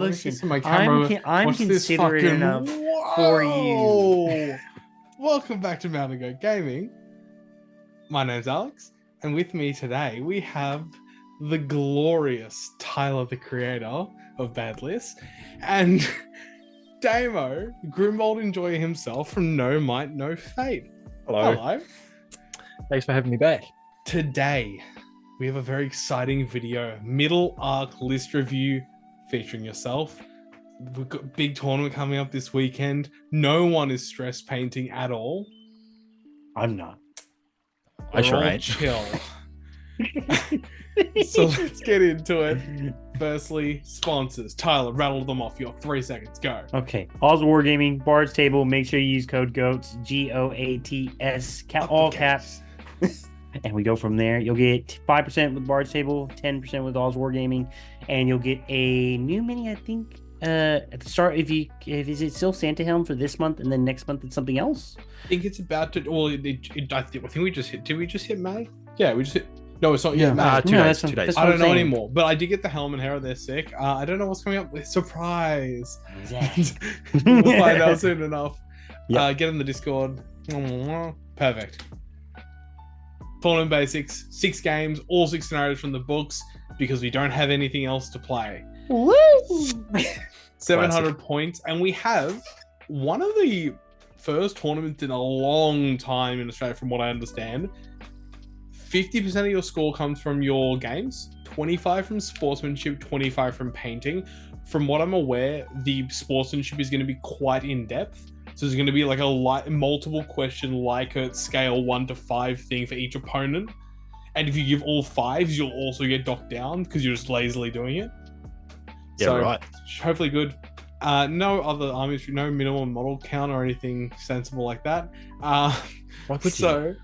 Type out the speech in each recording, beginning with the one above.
listen. To my camera. I'm considerate enough for you. Welcome back to Mountain Goat Gaming. My name's Alex, and with me today we have the glorious Tyler, the creator of Bad List, and Damo, Grimbold Enjoyer himself from No Might, No Fate. Hello. Thanks for having me back. Today, we have a very exciting video, middle arc list review featuring yourself. We've got a big tournament coming up this weekend. No one is stress painting at all. I'm not. I sure We're all ain't. chill. So let's get into it. Firstly, sponsors. Tyler, rattle them off. You got 3 seconds. Go. Okay. All's Wargaming, Bard's Table. Make sure you use code GOATS, GOATS, all caps. And we go from there. You'll get 5% with Bard's Table, 10% with All's Wargaming, and you'll get a new mini, I think, at the start. Is it still Santa Helm for this month, and then next month it's something else? I think it's about to. Well, I think we just hit. Did we just hit May? Yeah, we just hit. No, it's not yet May. 2 days. 2 days. I don't know anymore, but I did get the Helm and Harad. They're sick. I don't know what's coming up. Surprise! We'll find out soon enough. Yep. Get in the Discord. Perfect. Tournament basics, 6 games, all 6 scenarios from the books, because we don't have anything else to play. Woo! 700 points, and we have one of the first tournaments in a long time in Australia, from what I understand. 50% of your score comes from your games, 25 from sportsmanship, 25 from painting. From what I'm aware, the sportsmanship is going to be quite in-depth. So there's going to be like a multiple question Likert scale 1 to 5 thing for each opponent. And if you give all 5s, you'll also get docked down because you're just lazily doing it. Yeah, so, right. Hopefully good. No other armies, no minimum model count or anything sensible like that. So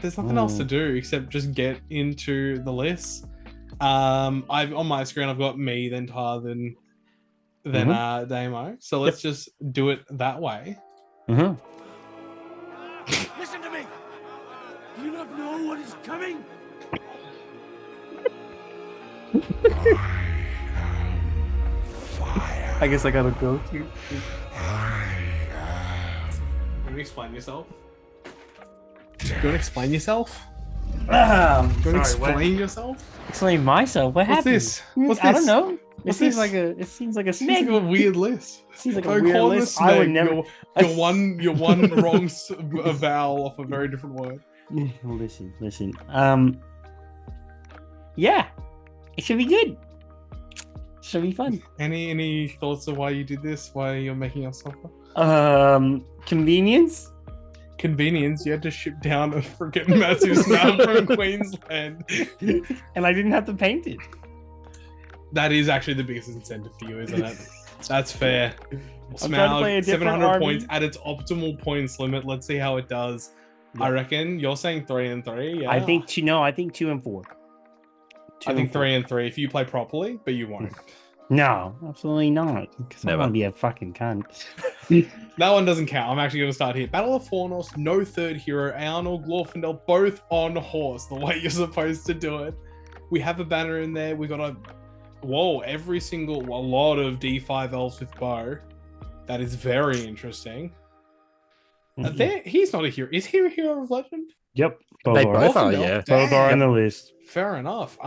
there's nothing else to do except just get into the list. I've on my screen I've got me, then Tyler, then Damo. So let's just do it that way. Listen to me! Do you not know what is coming? I guess I gotta go too. Can you explain yourself? Do you want to explain yourself? Do you want to explain yourself? Explain myself. What What's happened? this? What's I this? don't know. What's It seems this? like a Seems like snake. a weird list. Seems like a Don't weird call it a list. I would snake. never. You're one wrong vowel off a very different word. Listen. Yeah, it should be good. Should be fun. Any thoughts of why you did this? Why you're making us suffer? Convenience. Convenience. You had to ship down a freaking massive snap from Queensland. And I didn't have to paint it. That is actually the biggest incentive for you, isn't it? That's fair. I'm trying to play a different 700 army. points at its optimal points limit. Let's see how it does. Yeah. I reckon you're saying 3 and 3. Yeah. I think 2 and 4. I think 3 and 3 if you play properly, but you won't. No, absolutely not. Because I want to be a fucking cunt. That one doesn't count. I'm actually going to start here. Battle of Fornos, no third hero. Arnold, Glorfindel, both on horse, the way you're supposed to do it. We have a banner in there. We got a lot of D5 elves with bow. That is very interesting. He's not a hero. Is he a hero of legend? Yep. They both are, yeah. Both are on the list. Fair enough.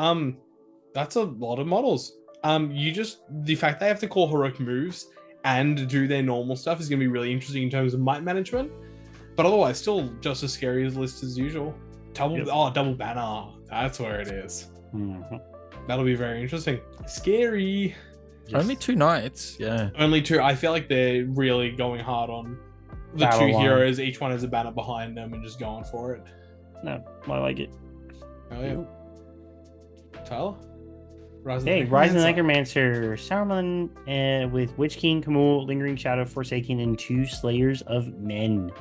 That's a lot of models. The fact they have to call heroic moves and do their normal stuff is going to be really interesting in terms of might management. But otherwise, still just as scary as list as usual. Double banner. That's where it is. Mm-hmm. That'll be very interesting. Scary. Yes. Only 2 nights, yeah. Only 2. I feel like they're really going hard on the Battle 2 line. heroes. Each one has a banner behind them and just going for it. No, I like it. Oh yeah. Tyler? Rise of the Necromancer. Saruman with Witch King, Kamul, Lingering Shadow, Forsaken, and 2 Slayers of Men.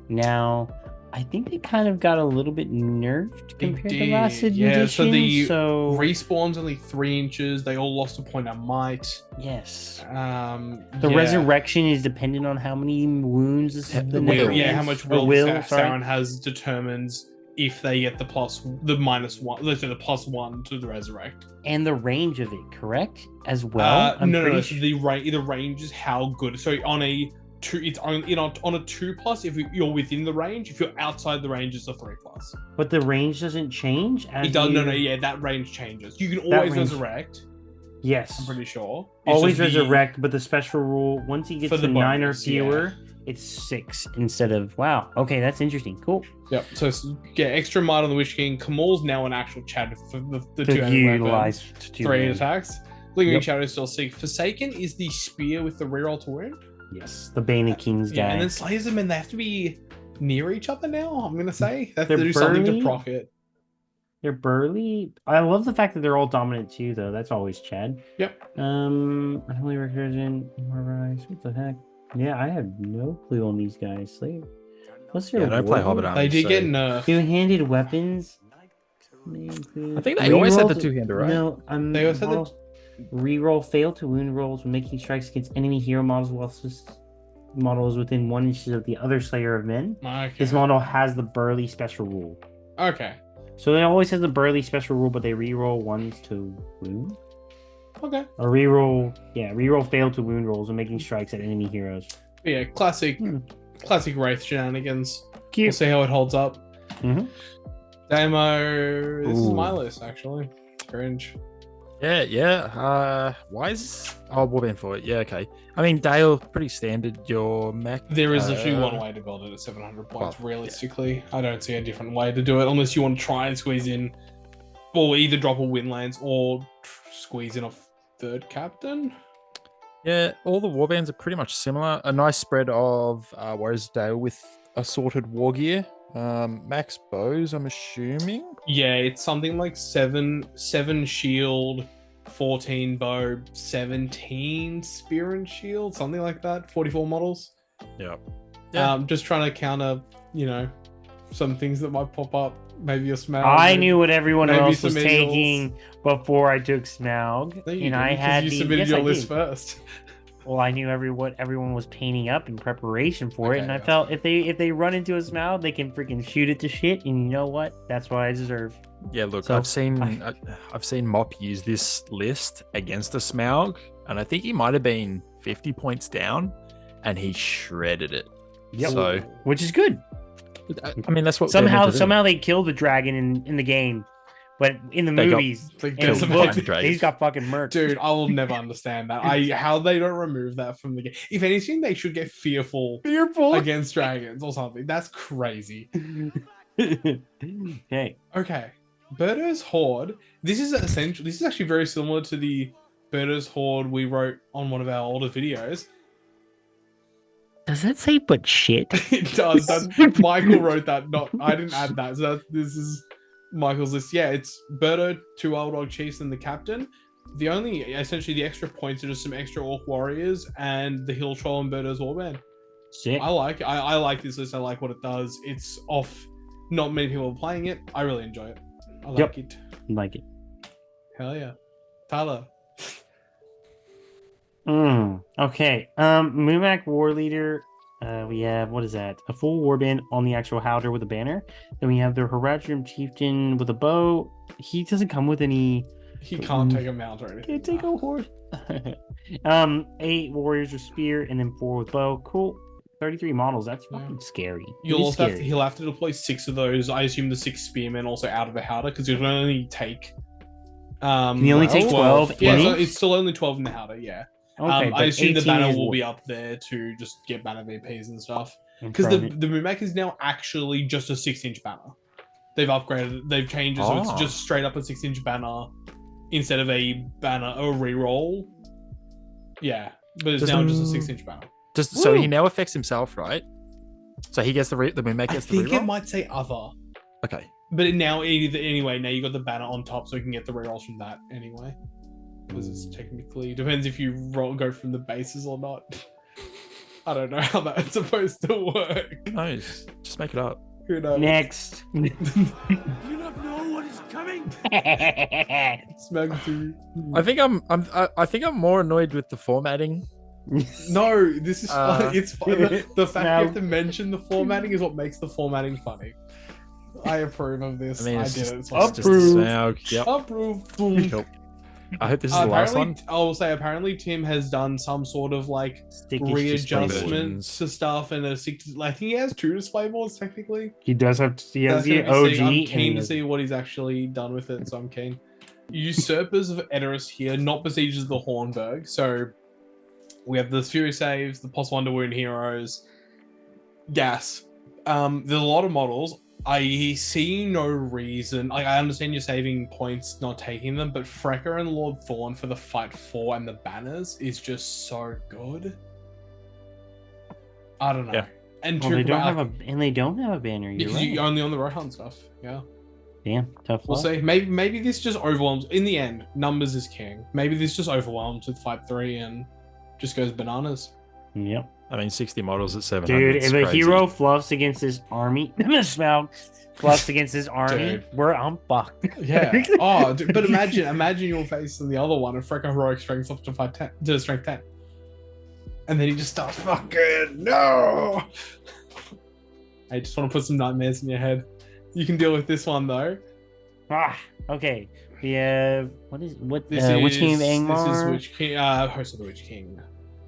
Now, I think they kind of got a little bit nerfed compared to last edition. Yeah, so the respawn's only 3 inches. They all lost a point of might. Yes. The resurrection is dependent on how many wounds the how much will Sauron has determines if they get the -1, let's say the +1 to the resurrect. And the range of it, correct? As well? No. So the range is how good. So on a 2, it's only on a 2+. If you're within the range, if you're outside the range, it's a 3+. But the range doesn't change. It does. No. Yeah, that range changes. You can always resurrect. Yes, I'm pretty sure. Always resurrect, but the special rule once he gets to 9 or fewer. Yeah. It's 6 instead of wow. Okay, that's interesting. Cool. Yep. So extra might on the Witch King. Kamal's now an actual Chad for the to 2 utilize 3 attacks. Lingering Shadow is still 6. Forsaken is the spear with the reroll to wound. Yes, the Bane of Kings guy. Yeah, and then Slayers them, and they have to be near each other now. I'm gonna say they have to They're do something burly. to proc it. They're burly. I love the fact that they're all dominant too, though. That's always Chad. Yep. Holy Recursion. What the heck? Yeah, I have no clue on these guys. What's their Yeah, I don't play Hobbit They armies, did so- get nerfed. Two-handed weapons. I think they always had the two-hander, right? No, They always had the- reroll fail to wound rolls when making strikes against enemy hero models while this model is within 1 inch of the other Slayer of Men. Okay. This model has the burly special rule. Okay. So they always have the burly special rule, but they reroll ones to wound. Okay. Or reroll fail to wound rolls when making strikes at enemy heroes. But yeah, classic Wraith shenanigans. Cute. We'll see how it holds up. Mhm. Demo. This is Ooh. my list, actually. Cringe. Yeah. Why is Warband for it? Yeah, okay. I mean, Dale, pretty standard. Your Mac. There is literally one way to build it at 700 points. Realistically, I don't see a different way to do it unless you want to try and squeeze in, or either drop a Windlands or squeeze in a 3rd captain. Yeah, all the warbands are pretty much similar. A nice spread of Warriors of Dale with assorted war gear. Max bows, I'm assuming. Yeah, it's something like 7 shield, 14 bow, 17 spear and shield, something like that. 44 models. Yeah. Just trying to counter, some things that might pop up. Maybe a Smaug. I knew what everyone maybe else some was Eagles. taking before I took Smaug, No, you and didn't, I 'cause had you the submitted yes, your I list did. first. Well, I knew what everyone was painting up in preparation for it, Okay, and I yeah. felt if they run into a Smaug, they can freaking shoot it to shit, and you know what? That's what I deserve. Yeah, look, So, I've seen Mop use this list against a Smaug, and I think he might have been 50 points down, and he shredded it. Yep. So, Which is good. I mean, that's what they're Somehow meant to do. they killed the dragon in the game, but in the They got- movies, They in got the some book, fucking dragons. he's got fucking murked. Dude, I will never understand that. How they don't remove that from the game. If anything, they should get fearful Fearful. against dragons or something. That's crazy. Okay. Okay. Birdo's Horde. This is actually very similar to the Birdo's Horde we wrote on one of our older videos. Does that say but shit? It does. Michael wrote that. I didn't add that. So this is Michael's list. Yeah, it's Birdo, 2 Wild Dog Chiefs, and the captain. Essentially, the extra points are just some extra Orc Warriors and the Hill Troll and Birdo's Warband. Sick. I like this list. I like what it does. It's off. Not many people are playing it. I really enjoy it. I like it. Like it. Hell yeah. Tyler. Okay. Mumak War Leader. We have, what is that? A full warband on the actual Howder with a banner. Then we have the Haradrim Chieftain with a bow. He doesn't come with any. He can't take a mount or anything. Can't take a horse. 8 warriors with spear and then 4 with bow. Cool. 33 models. That's fucking scary. He'll have to deploy 6 of those. I assume the 6 spearmen also out of the Howder because he'll only take. Can he only take 12? Yeah, in so it? it's still only 12 in the Howder. Yeah. Okay, I but assume the 18 banner is will war- be up there to just get banner VPs and stuff. I'm Because the throwing it. Mumak is now actually just a 6-inch banner. They've upgraded it. They've changed it so it's just straight up a 6-inch banner instead of a banner or reroll. Yeah, but it's now just a 6-inch banner. So he now affects himself, right? So he gets the Moonmak I gets the think it reroll? might say other, Okay. but now anyway, now you got the banner on top, so you can get the rerolls from that anyway. Because it's technically depends if you go from the bases or not. I don't know how that's supposed to work. Who knows? Just make it up. Who knows? Next. Do you not know what is coming? Smaug 2. I think I'm more annoyed with the formatting. No, this is fun. Uh, It's fun. The fact you Smaug. have to mention the formatting is what makes the formatting funny. I approve of this. I mean, it's did just, it. it's So I just a Approve. Smaug. Yep. approve. Boom. Cool. I hope this is the last Apparently, one. I will say, apparently, Tim has done some sort of like Stickish readjustment versions. to stuff, and I think he has 2 display boards technically. He does have. He has That's the gonna be sick. OG. I'm and keen he to has- see what he's actually done with it, so I'm keen. Usurpers of Edoras here, not Besiegers of the Hornburg. So we have the Fury Saves, the Plus 1 to Wound Heroes, Gas. There's a lot of models. I see no reason. Like, I understand you're saving points, not taking them, but Frecker and Lord Thorn for the Fight 4 and the banners is just so good. I don't know. Yeah. And Well, they don't have a, and they don't have a banner. You're because right. you're only on the Rohan stuff. Yeah. Damn, tough. We'll luck. see. Maybe this just overwhelms. In the end, numbers is king. Maybe this just overwhelms with Fight 3 and just goes bananas. Yep. I mean, 60 models at 700. Dude, is if a crazy. hero fluffs against his army, Smaug fluffs against his army, Dude. I'm fucked. Yeah. Oh, dude, but imagine you're facing the other one and Frecker heroic strength up to 510 to strength 10. And then he just starts fucking no. I just want to put some nightmares in your head. You can deal with this one though. Okay. We have This Witch is King of This is Angmar. Witch King, Host of the Witch King.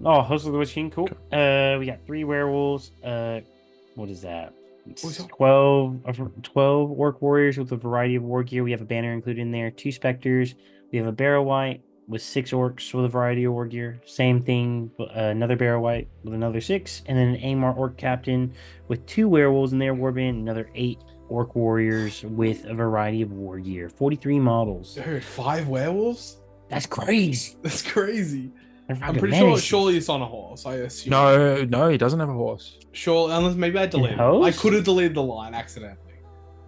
Oh, Host of the Witch King, cool. We got 3 werewolves. What is that? It's What's that? 12 orc warriors with a variety of war gear. We have a banner included in there. 2 specters. We have a barrow white with 6 orcs with a variety of war gear. Same thing, another barrow white with another 6, and then an Angmar orc captain with 2 werewolves in their warband. Another 8 orc warriors with a variety of war gear. 43 models. Dude, 5 werewolves? That's crazy. That's crazy. They're I'm fucking pretty sure menaces. surely it's on a horse. I assume. No, he doesn't have a horse. Sure, unless maybe I deleted it. I host? could have deleted the line accidentally.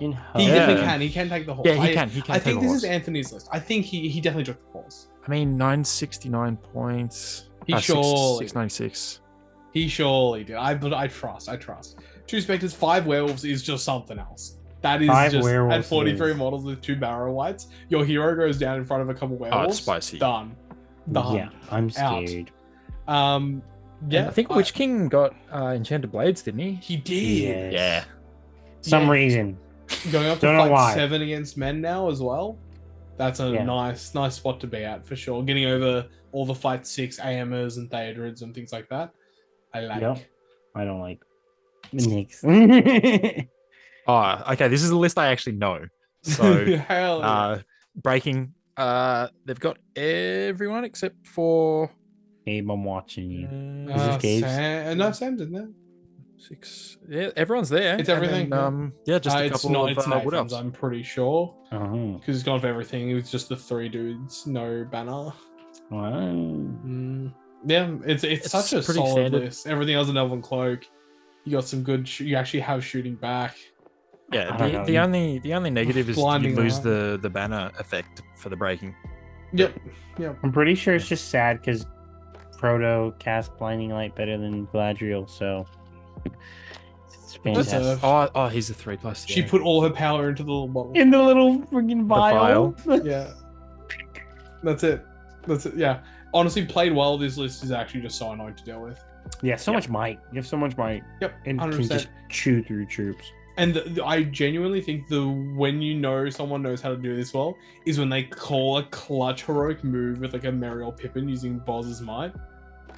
In He Host. definitely can. He can take the horse. Yeah, he can. He can I take think a this horse. is Anthony's list. I think he definitely took the horse. I mean, 969 points. He surely- 696. He surely did. But I trust. 2 specters, 5 werewolves is just something else. That is 5 just at werewolves 43 is- models with 2 barrow whites. Your hero goes down in front of a couple werewolves. spicy. Done. Yeah, I'm Out. scared. Yeah. I think Witch King got Enchanted Blades, didn't he? He did. Yes. Yeah. Some Yeah. reason. Going up to Don't know fight why. 7 against men now as well. That's a Yeah. nice spot to be at for sure. Getting over all the fight 6 AMers and Theodrids and things like that. I like. Yep. I don't like Nix. Oh, okay. This is a list I actually know. So, Hell yeah. breaking. They've got everyone except for Gabe, I'm watching you. uh, this Gabe's? No, Sam's in there. 6. Yeah, everyone's there. It's And everything, then, yeah, just a It's couple not. of It's Wood Nathan's, Elves. I'm pretty sure, Oh, because it's gone for everything. It was just the 3 dudes, no banner. wow. Yeah, it's such a pretty solid standard. list. Everything else in Elven Cloak. You got some good. You actually have shooting back. Yeah, I don't know. the only negative is you Blinding lose light. the banner effect for the breaking. Yep. I'm pretty sure it's just sad because Frodo cast Blinding Light better than Galadriel, so it's fantastic. Deserved. Oh, he's a 3+. She yeah. put all her power into the little bottle. In the little freaking vial. Yeah. That's it. Yeah. Honestly, played well. This list is actually just so annoying to deal with. Yeah, so much might. You have so much might. Yep. And 100%. can just chew through troops. And I genuinely think when you know someone knows how to do this well is when they call a clutch heroic move with like a Meriel Pippin using Boz's might.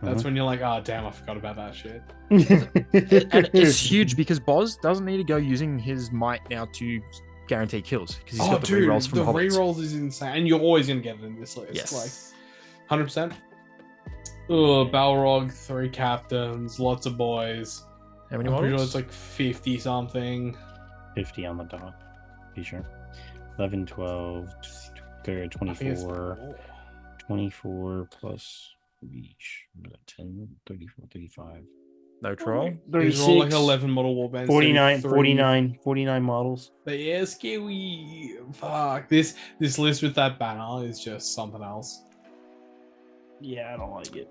That's when you're like, oh damn, I forgot about that shit. And it's huge because Boz doesn't need to go using his might now to guarantee kills because he's Oh got the dude, rerolls from the the Hobbits. rerolls is insane, and you're always gonna get it in this list. Yes. Like 100%. Oh, Balrog, 3 captains, lots of boys. How many I'm pretty sure models? it's like 50 something. 50 on the dot. Be sure. 11, 12, I think it's 24. more. 24 plus each. 10, 34, 35. No troll. These are all like 11 model warbands. 49, 33. 49 models. But yeah, scary. Fuck. This list with that banner is just something else. Yeah, I don't like it.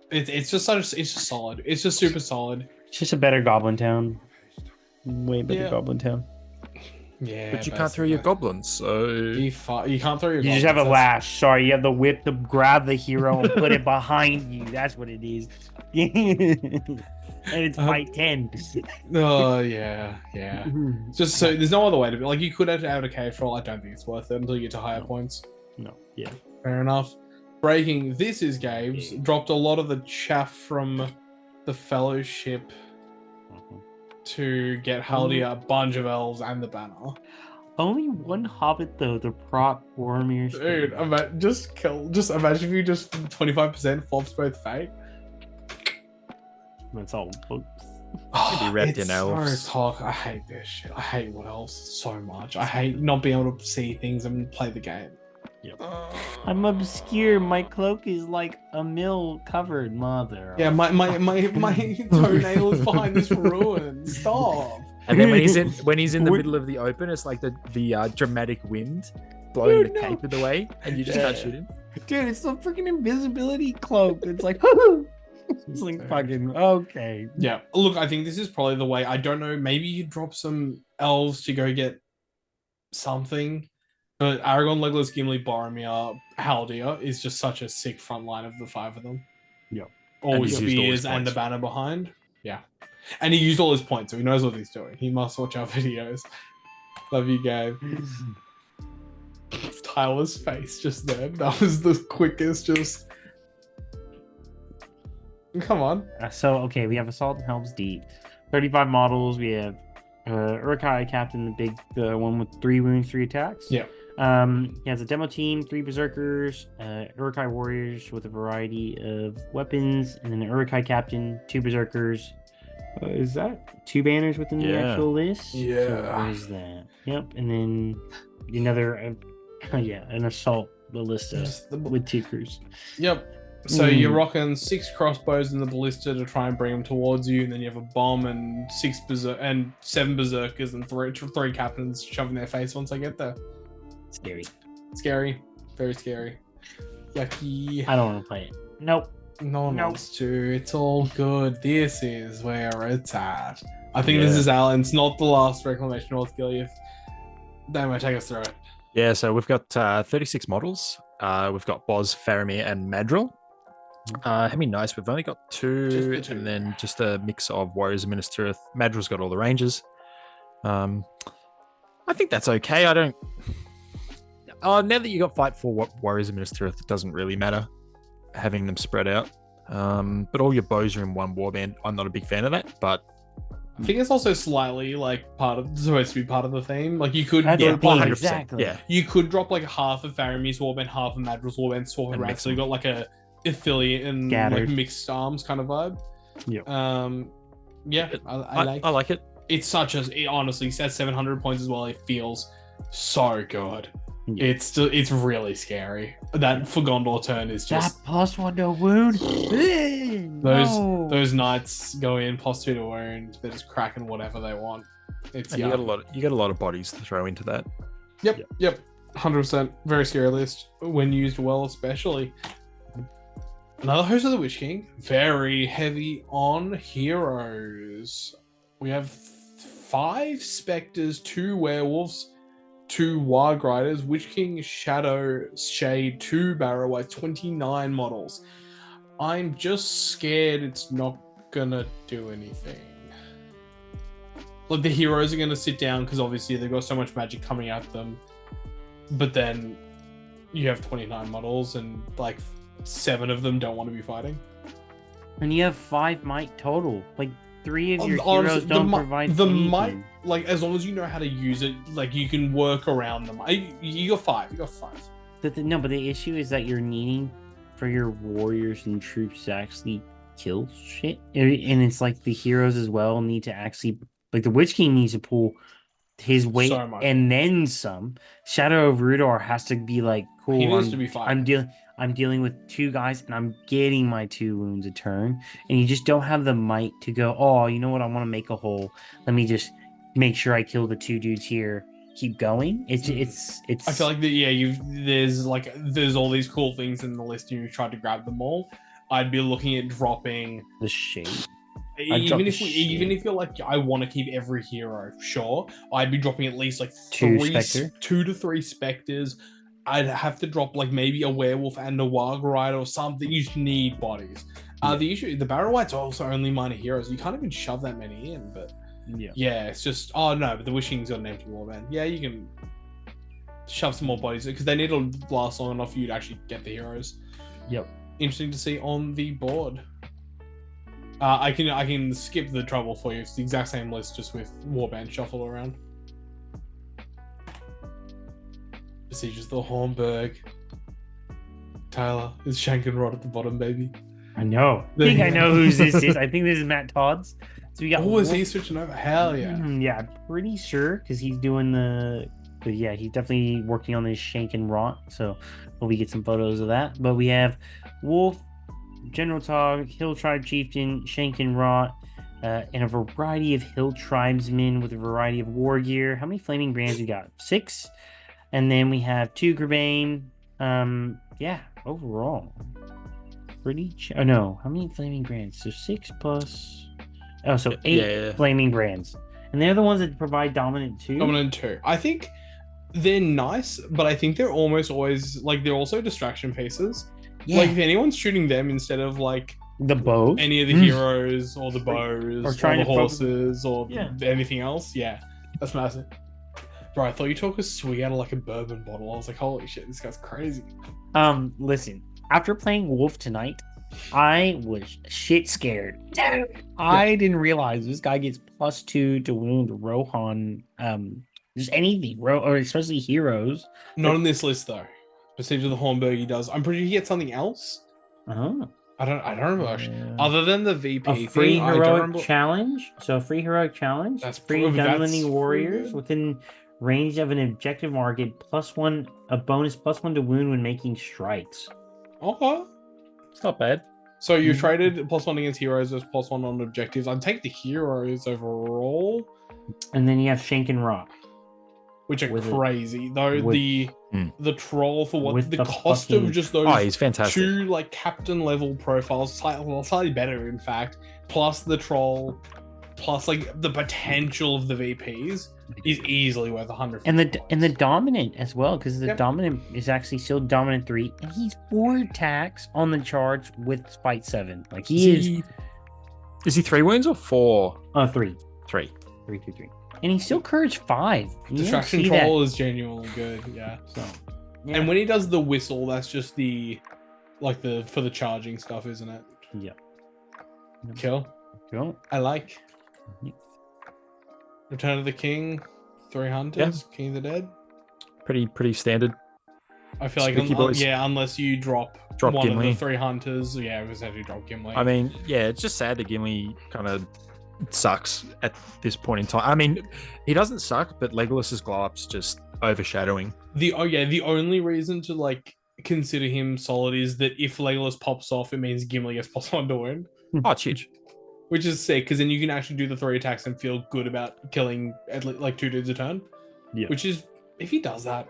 It's just solid. It's just super solid. It's just a better Goblin Town. Way better Yeah. Goblin Town. Yeah. But you can't throw your goblins, so You can't throw your You just have a goblins, lash. Sorry, you have the whip to grab the hero and put it behind you. That's what it is. And it's fight 10. Oh yeah. Just so there's no other way to be. Like you could have a cave roll. I don't think it's worth it until you get to higher points. No, yeah. Fair enough. Breaking This Is Games dropped a lot of the chaff from the Fellowship to get Haldia, a bunch of elves, and the banner. Only one hobbit though, the prop Boromir. Dude, just imagine if you just 25% flops both fate. That's all folks. Be wrapped in It's elves. so talk. I hate this shit. I hate what else so much. I hate not being able to see things and play the game. Yep. I'm obscure. My cloak is like a mill covered, mother. Yeah, my toenail is behind this ruin. Stop. And then when he's in the middle of the open, it's like the dramatic wind blowing the cape of the way, and you just can't shoot him. Dude, it's the freaking invisibility cloak. It's like, it's like fucking okay. Yeah, look, I think this is probably the way. I don't know. Maybe you drop some elves to go get something. But Aragorn, Legolas, Gimli, Boromir, Haldia is just such a sick front line of the 5 of them. Yep. All And his he's used all his spears and the points. banner behind. Yeah. And he used all his points, so he knows what he's doing. He must watch our videos. Love you, Gabe. Tyler's face just then. That was the quickest, just... Come on. So, okay, we have Assault and Helm's Deep. 35 models. We have Uruk-hai Captain, the one with 3 wounds, 3 attacks. Yeah. He has a demo team, 3 berserkers, Uruk-hai warriors with a variety of weapons, and then an Uruk-hai captain, 2 berserkers. Is that 2 banners within the actual list? Yeah. So what is that? Yep. And then another, an assault ballista with 2 crews. Yep. So you're rocking 6 crossbows and the ballista to try and bring them towards you, and then you have a bomb and 7 berserkers and 3 captains shoving their face once I get there. Scary. Very scary. Yucky. I don't want to play it. Nope. No one wants to. It's all good. This is where it's at. I think this is Alan's, not the last Reclamation North Gilead. Damn, take us through it. Yeah, so we've got 36 models. We've got Boz, Faramir, and Madril. How many nice? We've only got 2, and then just a mix of Warriors of Minas Tirith. Madril's got all the ranges. I think that's okay. I don't... now that you got Fight for Warriors of Minas Tirith, it doesn't really matter having them spread out. But all your bows are in one warband. I'm not a big fan of that, but I think it's also slightly like supposed to be part of the theme. Like you could, 100%. Exactly. Yeah, you could drop like half of Faramir's warband, half of Madril's warband, swap it And around. mix So you got like a affiliate and like mixed arms kind of vibe. Yep. I like it. It's such as it honestly says 700 points as well. It feels so good. Yeah. It's really scary. That for Gondor turn is just that +1 to wound. those knights go in +2 to wound. They're just cracking whatever they want. It's And you got a lot of bodies to throw into that. Yep. 100%. Very scary list when used well, especially. Another host of the Witch King. Very heavy on heroes. We have 5 specters, 2 werewolves, 2 Warg Riders, Witch King, Shadow, Shade, 2 Barrow-Wights, 29 models. I'm just scared it's not gonna do anything. Like the heroes are gonna sit down because obviously they've got so much magic coming at them. But then you have 29 models and like 7 of them don't want to be fighting. And you have 5 might total. Like 3 of your Honestly, heroes don't provide the anything. might, like as long as you know how to use it, like you can work around them. You got 5. You got 5. But the issue is that you're needing for your warriors and troops to actually kill shit. And it's like the heroes as well need to actually, like the Witch King needs to pull his weight So much. and then some. Shadow of Rudor has to be like, cool, He needs to be fighting. I'm dealing with 2 guys and I'm getting my 2 wounds a turn. And you just don't have the might to go, oh, you know what? I want to make a hole. Let me just make sure I kill the 2 dudes here. Keep going. It's I feel like there's all these cool things in the list and you tried to grab them all. I'd be looking at dropping the shade. even if you're like, I want to keep every hero, sure, I'd be dropping at least like 2 2 to 3 specters. I'd have to drop like maybe a werewolf and a Warg Rider or something. You just need bodies. The Barrow Whites are also only minor heroes. You can't even shove that many in, but yeah, it's just but the Wishing's got an empty warband. Yeah, you can shove some more bodies because they need to last long enough for you to actually get the heroes. Yep. Interesting to see on the board. I can skip the trouble for you. It's the exact same list, just with warband shuffle around. Besiegers the Hornburg. Tyler is Shankenrod at the bottom, baby. I know. I think I know whose this is. I think this is Matt Todd's. So we got. Oh, is he switching over? Hell yeah. Yeah, I'm pretty sure because he's doing he's definitely working on this Shank and Rot. So we get some photos of that. But we have Wolf, General Tog, Hill Tribe Chieftain, Shank and Rot, and a variety of Hill Tribesmen with a variety of war gear. How many flaming brands we got? 6. And then we have 2 Grbane. Overall. How many flaming brands? So 6 plus. Oh, so 8 flaming brands. And they're the ones that provide dominant 2. Dominant 2. I think they're nice, but I think they're almost always they're also distraction pieces. Yeah. Like if anyone's shooting them instead of the bow, any of the heroes or the bows or trying the horses or anything else, that's massive. Bro, I thought you took a swig out of a bourbon bottle. I was like, holy shit, this guy's crazy. Listen, after playing Wolf tonight, I was shit scared. I didn't realize this guy gets +2 to wound Rohan. Just anything, or especially heroes. Not on this list though. Besiege of the Hornburg he does. I'm pretty sure he gets something else. Oh. I don't remember actually. Other than the VP a free heroic challenge. So a free heroic challenge. That's free Dunlending warriors within range of an objective market +1, a bonus +1 to wound when making strikes. Okay. It's not bad. So you traded +1 against heroes as +1 on objectives. I'd take the heroes overall. And then you have Shank and Rock. Which are crazy. The troll for what the cost of just those he's fantastic. 2 captain level profiles, slightly better in fact, plus the troll, plus the potential of the VPs is easily worth 100. And the dominant as well, because the dominant is actually still dominant 3, and he's 4 attacks on the charge with spite 7. Is he 3 wounds or 4? 3. 3. 3. And he's still courage 5. Distraction troll is genuinely good, yeah. So, and when he does the whistle, that's just the for the charging stuff, isn't it? Yeah. Cool. I like. Return of the King, 3 hunters, King of the Dead. Pretty standard. I feel unless you drop one Gimli. of the 3 hunters, it was actually drop Gimli. I mean, it's just sad that Gimli kind of sucks at this point in time. I mean, he doesn't suck, but Legolas's glow up's just overshadowing. The only reason to consider him solid is that if Legolas pops off, it means Gimli gets +1 to wound. Oh, chidge. Which is sick, because then you can actually do the 3 attacks and feel good about killing at least 2 dudes a turn. Yeah. Which is, if he does that,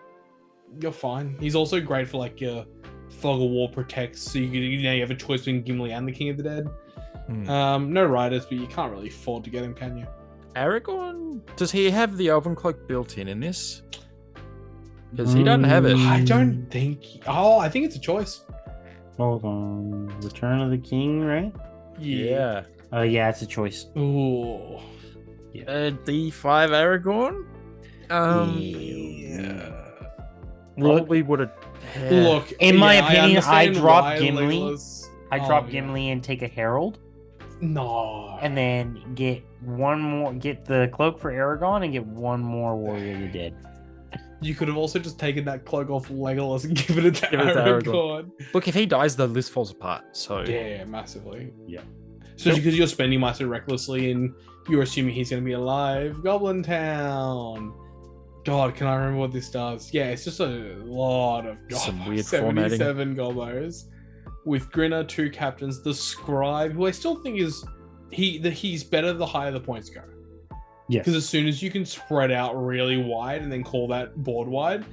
you're fine. He's also great for your Fog of War protects, so you have a choice between Gimli and the King of the Dead. No riders, but you can't really afford to get him, can you? Aragorn, does he have the Elven Cloak built in this? Because he doesn't have it. I don't think. I think it's a choice. Hold on. Return of the King, right? Yeah. Yeah, it's a choice. Ooh. Yeah. D5 Aragorn? Probably would have. Look, in my opinion, I drop Gimli. I drop Gimli and take a Herald. No. And then get the cloak for Aragorn and get 1 more Warrior of the Dead. You could have also just taken that cloak off Legolas and given it to Aragorn. Look, if he dies, the list falls apart. So yeah, massively. Yeah. So because you're spending money recklessly and you're assuming he's going to be alive, Goblin Town. God, can I remember what this does? Yeah, it's just a lot of some weird 77 Gobbos with Grinner, 2 captains, the Scribe, who I still think is he's better the higher the points go. Yeah. Because as soon as you can spread out really wide and then call that board wide,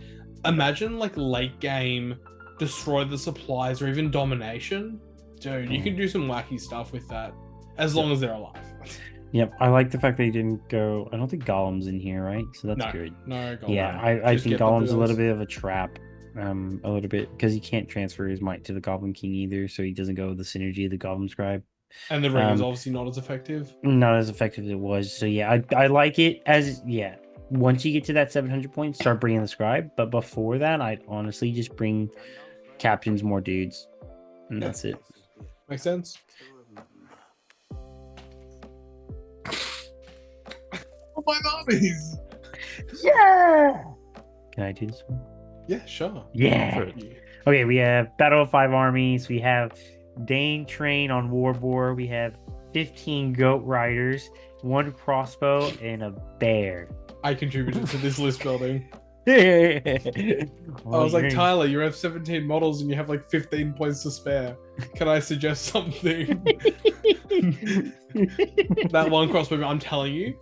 imagine late game, destroy the supplies or even domination. Dude, you can do some wacky stuff with that as long as they're alive. Yep, I like the fact that he didn't go. I don't think Gollum's in here, right? So that's good. No, Gollum. Yeah, I think Gollum's a little bit of a trap. a little bit because he can't transfer his might to the Goblin King either, so he doesn't go with the synergy of the Goblin Scribe. And the ring is obviously not as effective. Not as effective as it was. So yeah, I like it as once you get to that 700 points, start bringing the Scribe. But before that, I'd honestly just bring captains more dudes, and that's it. Makes sense. Oh my armies! Yeah. Can I do this one? Yeah, sure. Yeah. Okay, we have Battle of 5 Armies. We have Dane Train on Warboar. We have 15 Goat Riders, 1 crossbow, and a bear. I contributed to this list building. I I was like, Tyler, you have 17 models and you have like 15 points to spare. Can I suggest something? That 1 crossbow, I'm telling you,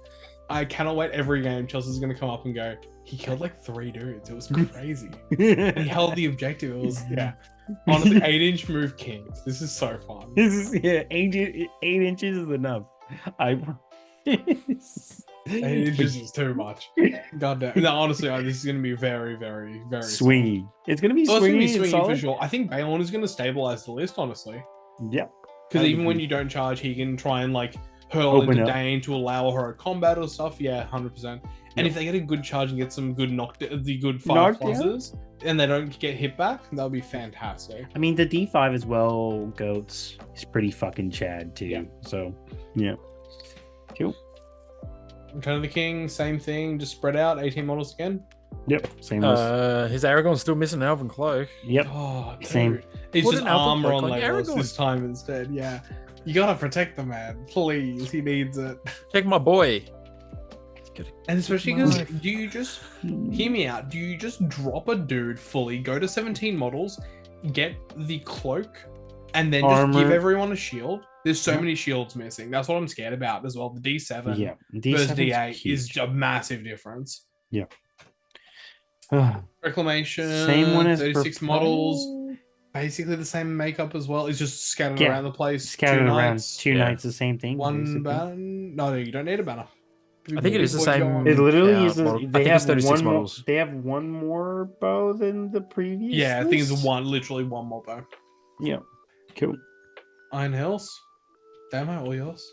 I cannot wait every game. Chelsea's going to come up and go, he killed like 3 dudes. It was crazy. He held the objective. It was, honestly, 8-inch move kings. This is so fun. This is 8 inches is enough. 8 inches is too much. God damn. No, honestly, this is going to be very, very, very swingy. Solid. It's going to be It's swingy, going to be swingy solid. for sure. I think Balon is going to stabilize the list, honestly. Yep. Because even when you don't charge, he can try and like hurl into Dane to allow her combat or stuff. Yeah, 100%. And if they get a good charge and get some good the good 5 pluses, and they don't get hit back, that'll be fantastic. I mean, the D5 as well, goats, is pretty fucking Chad too. Yeah. So, yeah. Cool. Return of the King, same thing, just spread out, 18 models again. Yep, same list. His Aragorn's still missing an Elven Cloak. Yep. Oh, dude. Same. It's Put just an Elven armor Cloak on on Legolas Aragorn. this time instead. Yeah, you gotta protect the man, please. He needs it. Check my boy. And especially because, do you just hear me out? Do you just drop a dude fully, go to 17 models, get the cloak, and then just give everyone a shield? There's so many shields missing. That's what I'm scared about as well. The D7 versus D8 is a massive difference. Yeah. Reclamation, Same one as 36 models. Basically the same makeup as well. It's just scattered around the place. Scattered around. 2 nights, the same thing. 1 banner. No, you don't need a banner. I think it is the same. It literally is. They have 36 models. They have 1 more bow than the previous. Yeah, I think it's list? literally one more bow. Yeah, cool. Iron Hills, Damo, all yours.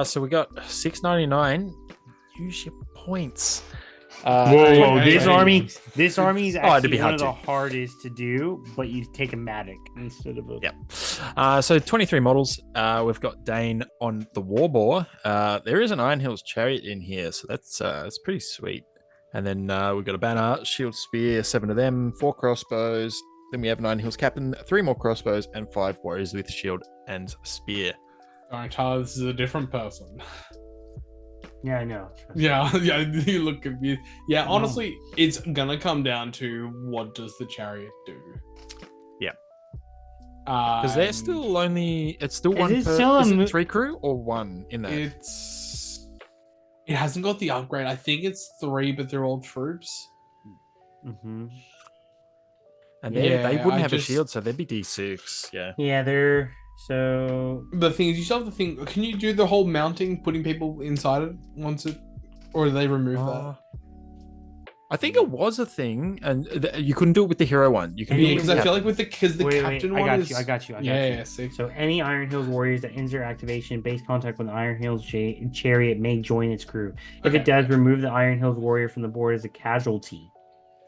So we got 699. Use your points. Whoa, this army is actually one of the hardest to do, but you take a Matic instead of a. Yep. So 23 models. We've got Dane on the Warboar. There is an Iron Hills Chariot in here, so that's pretty sweet. And then we've got a banner, shield, spear, 7 of them, 4 crossbows. Then we have an Iron Hills Captain, 3 more crossbows, and 5 warriors with shield and spear. All right, Tyler, this is a different person. Yeah, I know. Yeah, you look confused. Yeah, honestly, it's gonna come down to what does the chariot do? Yeah. Because they're still only... It's still one it per... still Is it 3 crew or 1 in there? It hasn't got the upgrade. I think it's 3, but they're all troops. Mm-hmm. And they wouldn't have a shield, so they'd be D6. Yeah. Yeah, they're... So the thing is, you still have to think. Can you do the whole mounting, putting people inside it once it, or do they remove that? I think it was a thing, and you couldn't do it with the hero one. You can because I feel like with the captain one. I got you. Yeah. So any Iron Hills warriors that ends their activation, base contact with the Iron Hills chariot may join its crew. If it does, remove the Iron Hills warrior from the board as a casualty.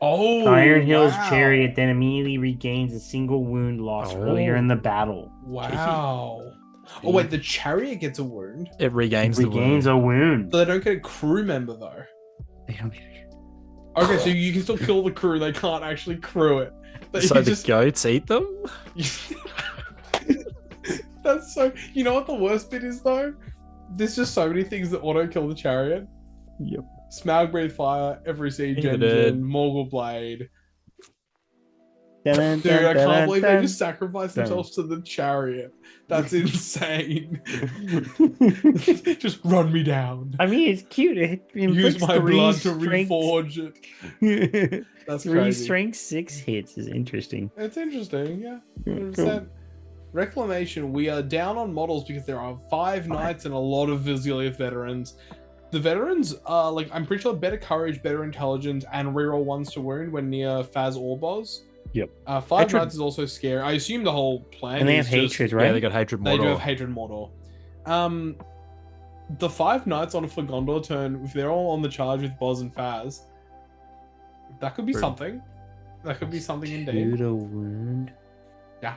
Oh, the Iron Hills chariot then immediately regains a single wound lost earlier in the battle. Wow. Oh wait, the chariot gets a wound. It regains a wound. So they don't get a crew member though. They don't get a... Okay, so you can still kill the crew. They can't actually crew it. So the goats eat them? That's so... You know what the worst bit is though? There's just so many things that auto-kill the chariot. Yep. Smaug Breathe Fire, Every Siege Engine, Morgul Blade. Dude, I can't believe they just sacrificed themselves to the chariot. That's insane. Just run me down. I mean, it's cute. Use my blood to reforge it. That's 3 crazy. strength, 6 hits is interesting. It's interesting, yeah. 100%. Cool. Reclamation, we are down on models because there are 5 knights and a lot of Viziliath veterans. The veterans are like, I'm pretty sure better courage, better intelligence, and reroll ones to wound when near Faz or boss. Yep. Five Hatred. Knights is also scary. I assume the whole plan And they is have hatred, just, right? Yeah, they got hatred They do Mordor. have hatred Mordor. The 5 Knights on a for Gondor turn, if they're all on the charge with Boz and Faz, that could be True. something. That could be something Two indeed. to wound. Yeah,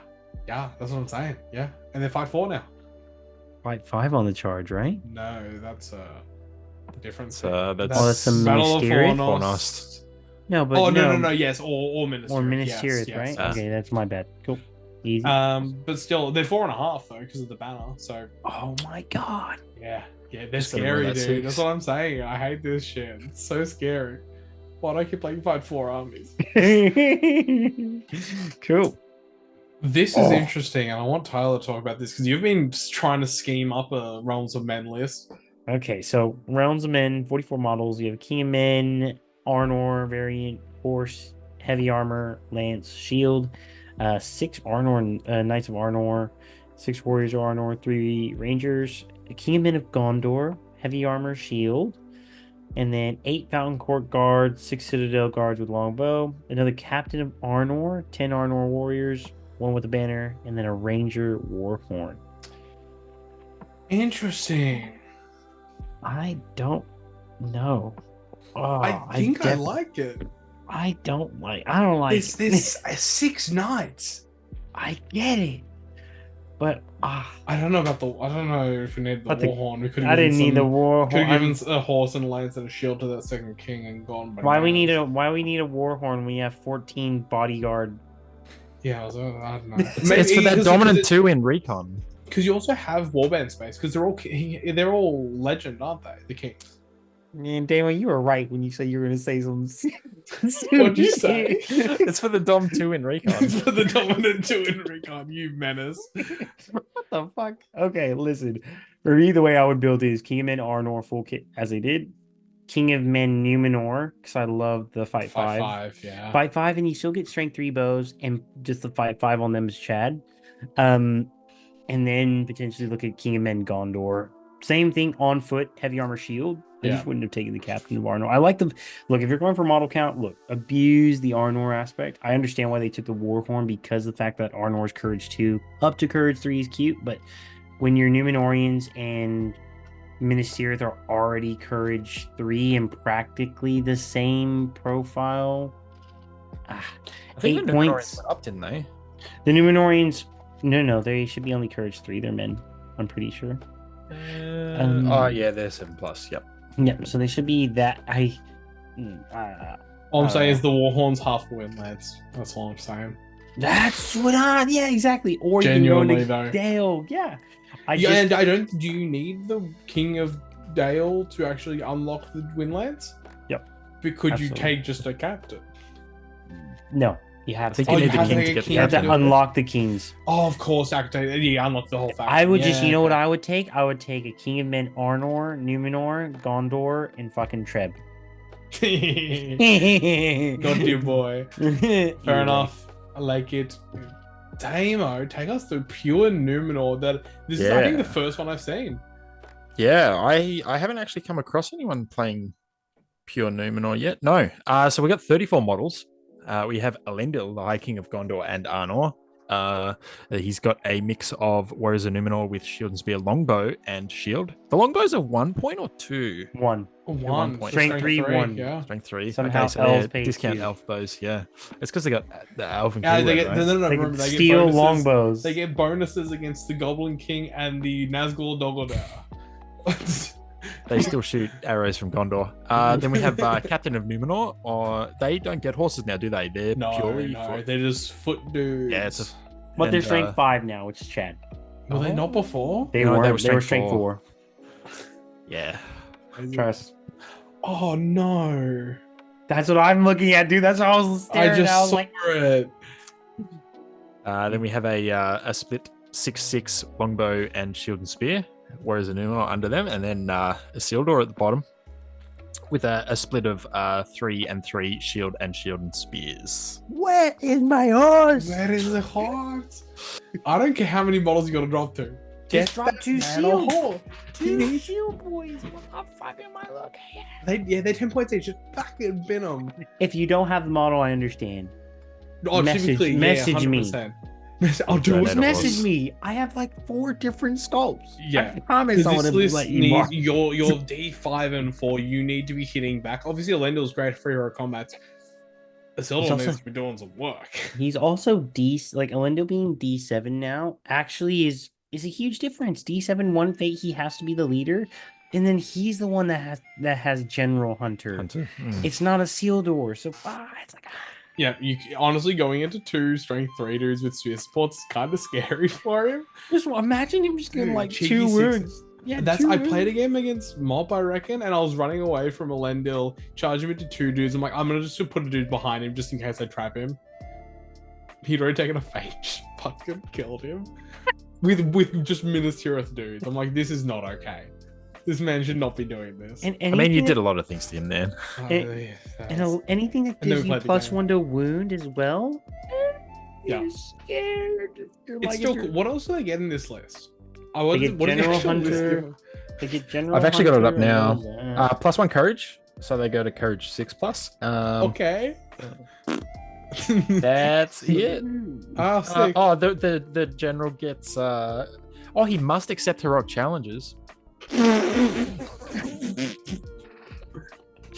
that's what I'm saying. Yeah, and they're 5-4 now. Fight 5 on the charge, right? No, that's different. So that's Oh, that's the Battle of Ministerial? Fornost. No, but Oh no, yes, or Minister. Or Ministerial, yes, right? yes. Okay, that's my bad. Cool. Easy. But still, they're 4.5 though because of the banner. So oh my god. yeah, they're Just scary, remember dude. that That's six. what I'm saying. I hate this shit. It's so scary. Why do I keep playing 5-4 armies? Cool. This is interesting, and I want Tyler to talk about this because you've been trying to scheme up a Realms of Men list. Okay, so Realms of Men, 44 models. You have King of Men, Arnor variant, horse, heavy armor, lance, shield, 6 Arnor, Knights of Arnor, 6 Warriors of Arnor, 3 Rangers, a King of Men of Gondor, heavy armor, shield, and then 8 Fountain Court guards, 6 Citadel guards with longbow, another Captain of Arnor, 10 Arnor warriors, 1 with a banner, and then a Ranger Warhorn. Interesting. I don't know. Oh, I think I like it. I don't like. I don't like. This 6 Knights. I get it, but I don't know about the. I don't know if we need the But the- Warhorn. We could. I didn't need the war. Could have given a horse and lance and a shield to that second king and gone. Why we need bananas. Why we need a war horn when you have 14 bodyguard? Yeah, I don't know. It's for that dominant 2 in recon. Because you also have warband space. Because they're all legend, aren't they? The kings. Man, Damon, you were right when you said you were going to say some. What'd you say? It's for the dom 2 in recon. For the dominant 2 in recon, you menace. What the fuck? Okay, listen. For me, the way I would build is King of Men Arnor full kit as they did. King of Men Numenor, because I love the fight 5. 5, yeah. Fight 5, and you still get strength 3 bows, and just the fight 5 on them is Chad. And then potentially look at King of Men Gondor. Same thing on foot, heavy armor shield. I just wouldn't have taken the Captain of Arnor. I like them. Look, if you're going for model count, look, abuse the Arnor aspect. I understand why they took the Warhorn because of the fact that Arnor's Courage 2 up to Courage 3 is cute, but when your Numenorians and Minas Tirith are already Courage 3 and practically the same profile. I think 8 the points. Numenorians went up, didn't they? The Numenorians, no, they should be only Courage 3. They're men, I'm pretty sure. Oh yeah, they're 7+. Yep. Yeah, so they should be that. All I'm saying is the Warhorn's half win, lads. That's all I'm saying. That's what yeah, exactly. Or Genuinely, you go though. to Dale, yeah. And I don't. Do you need the King of Dale to actually unlock the Windlands? Yep. But could you Absolutely. take just a captain? No, you have I think to. you you need the have to king get to a get king You have to to do it. unlock the kings. Oh, of course, yeah, unlock the whole faction. I would just, Yeah. you know what I would take? I would take a King of Men Arnor, Numenor, Gondor, and fucking Treb. Got you, boy. Fair enough. I like it. Damo, take us through pure Numenor. This is, I think, the Yeah. first one I've seen. Yeah, I haven't actually come across anyone playing pure Numenor yet. No. So we got 34 models. We have Elendil, the High King of Gondor and Arnor. He's got a mix of Warriors of Numenor with shield and spear, longbow and shield. The longbow's a 1 point or 2? 1. One point. Strength 3, 1. Yeah. Strength 3. Somehow okay, so elves yeah, pay discount 2. elf bows. Yeah, it's because they got the elven. Yeah, they keyword, get right? no, They remember, can they steal get bonuses. longbows. They get bonuses against the Goblin King and the Nazgul Doggodour. They still shoot arrows from Gondor. Then we have Captain of Numenor. Or they don't get horses now, do they? They're purely foot. they're just foot dudes. Yeah, it's a, But they're and, strength 5 now, which is Chad. Were they not before? They No, were. they were They were strength strength 4. yeah. Trust. Oh no! That's what I'm looking at, dude. That's what I was staring I at. just I was saw like, it. Then we have a split 6/6 longbow and shield and spear. Warriors of Numenor under them, and then a Isildur at the bottom with a split of 3 and 3 shield and spears. where is my horse? Where is the heart? I don't care how many bottles you got to drop to. Just drop two Man or shields. horse. Two shield boys. What the fuck am I looking at? They're 10 points each. Just fucking bin them. If you don't have the model, I understand. Oh, Message typically, me. 100%. I'll do Don't it. know. Message me. I have like 4 different sculpts. Yeah. I promise Because I this want to list let you needs mark. your D5 and 4. You need to be hitting back. Obviously, Elendil's great for hero combats. Isildur also- needs to be doing some work. He's also Elendil being D7 now actually is a huge difference. D7 one fate, he has to be the leader, and then he's the one that has General Hunter. It's not a Isildur, so it's like Yeah, you honestly going into 2 strength 3 dudes with spear supports is kind of scary for him. just imagine him just getting Dude, like cheeky 2 sixes. wounds. Yeah, I played a game against Mop, I reckon, and I was running away from Elendil, charging into 2 dudes. I'm like, I'm gonna just put a dude behind him just in case I trap him. He'd already taken a fate, fucking killed him with just Ministerial dudes. I'm like, this is not okay. This man should not be doing this. And I mean, you anything did a lot of things to him then. anything that I never gives you played the plus game. 1 to wound as well. Yeah. You're scared. You're It's like, still if cool. you're- What else do they get in this list? They get what does the General actual list Hunter. give? They get General I've actually got it up Hunter now. and those, +1 courage, so they go to courage 6+. Okay. That's it. Ah, sick. The general gets. He must accept heroic challenges.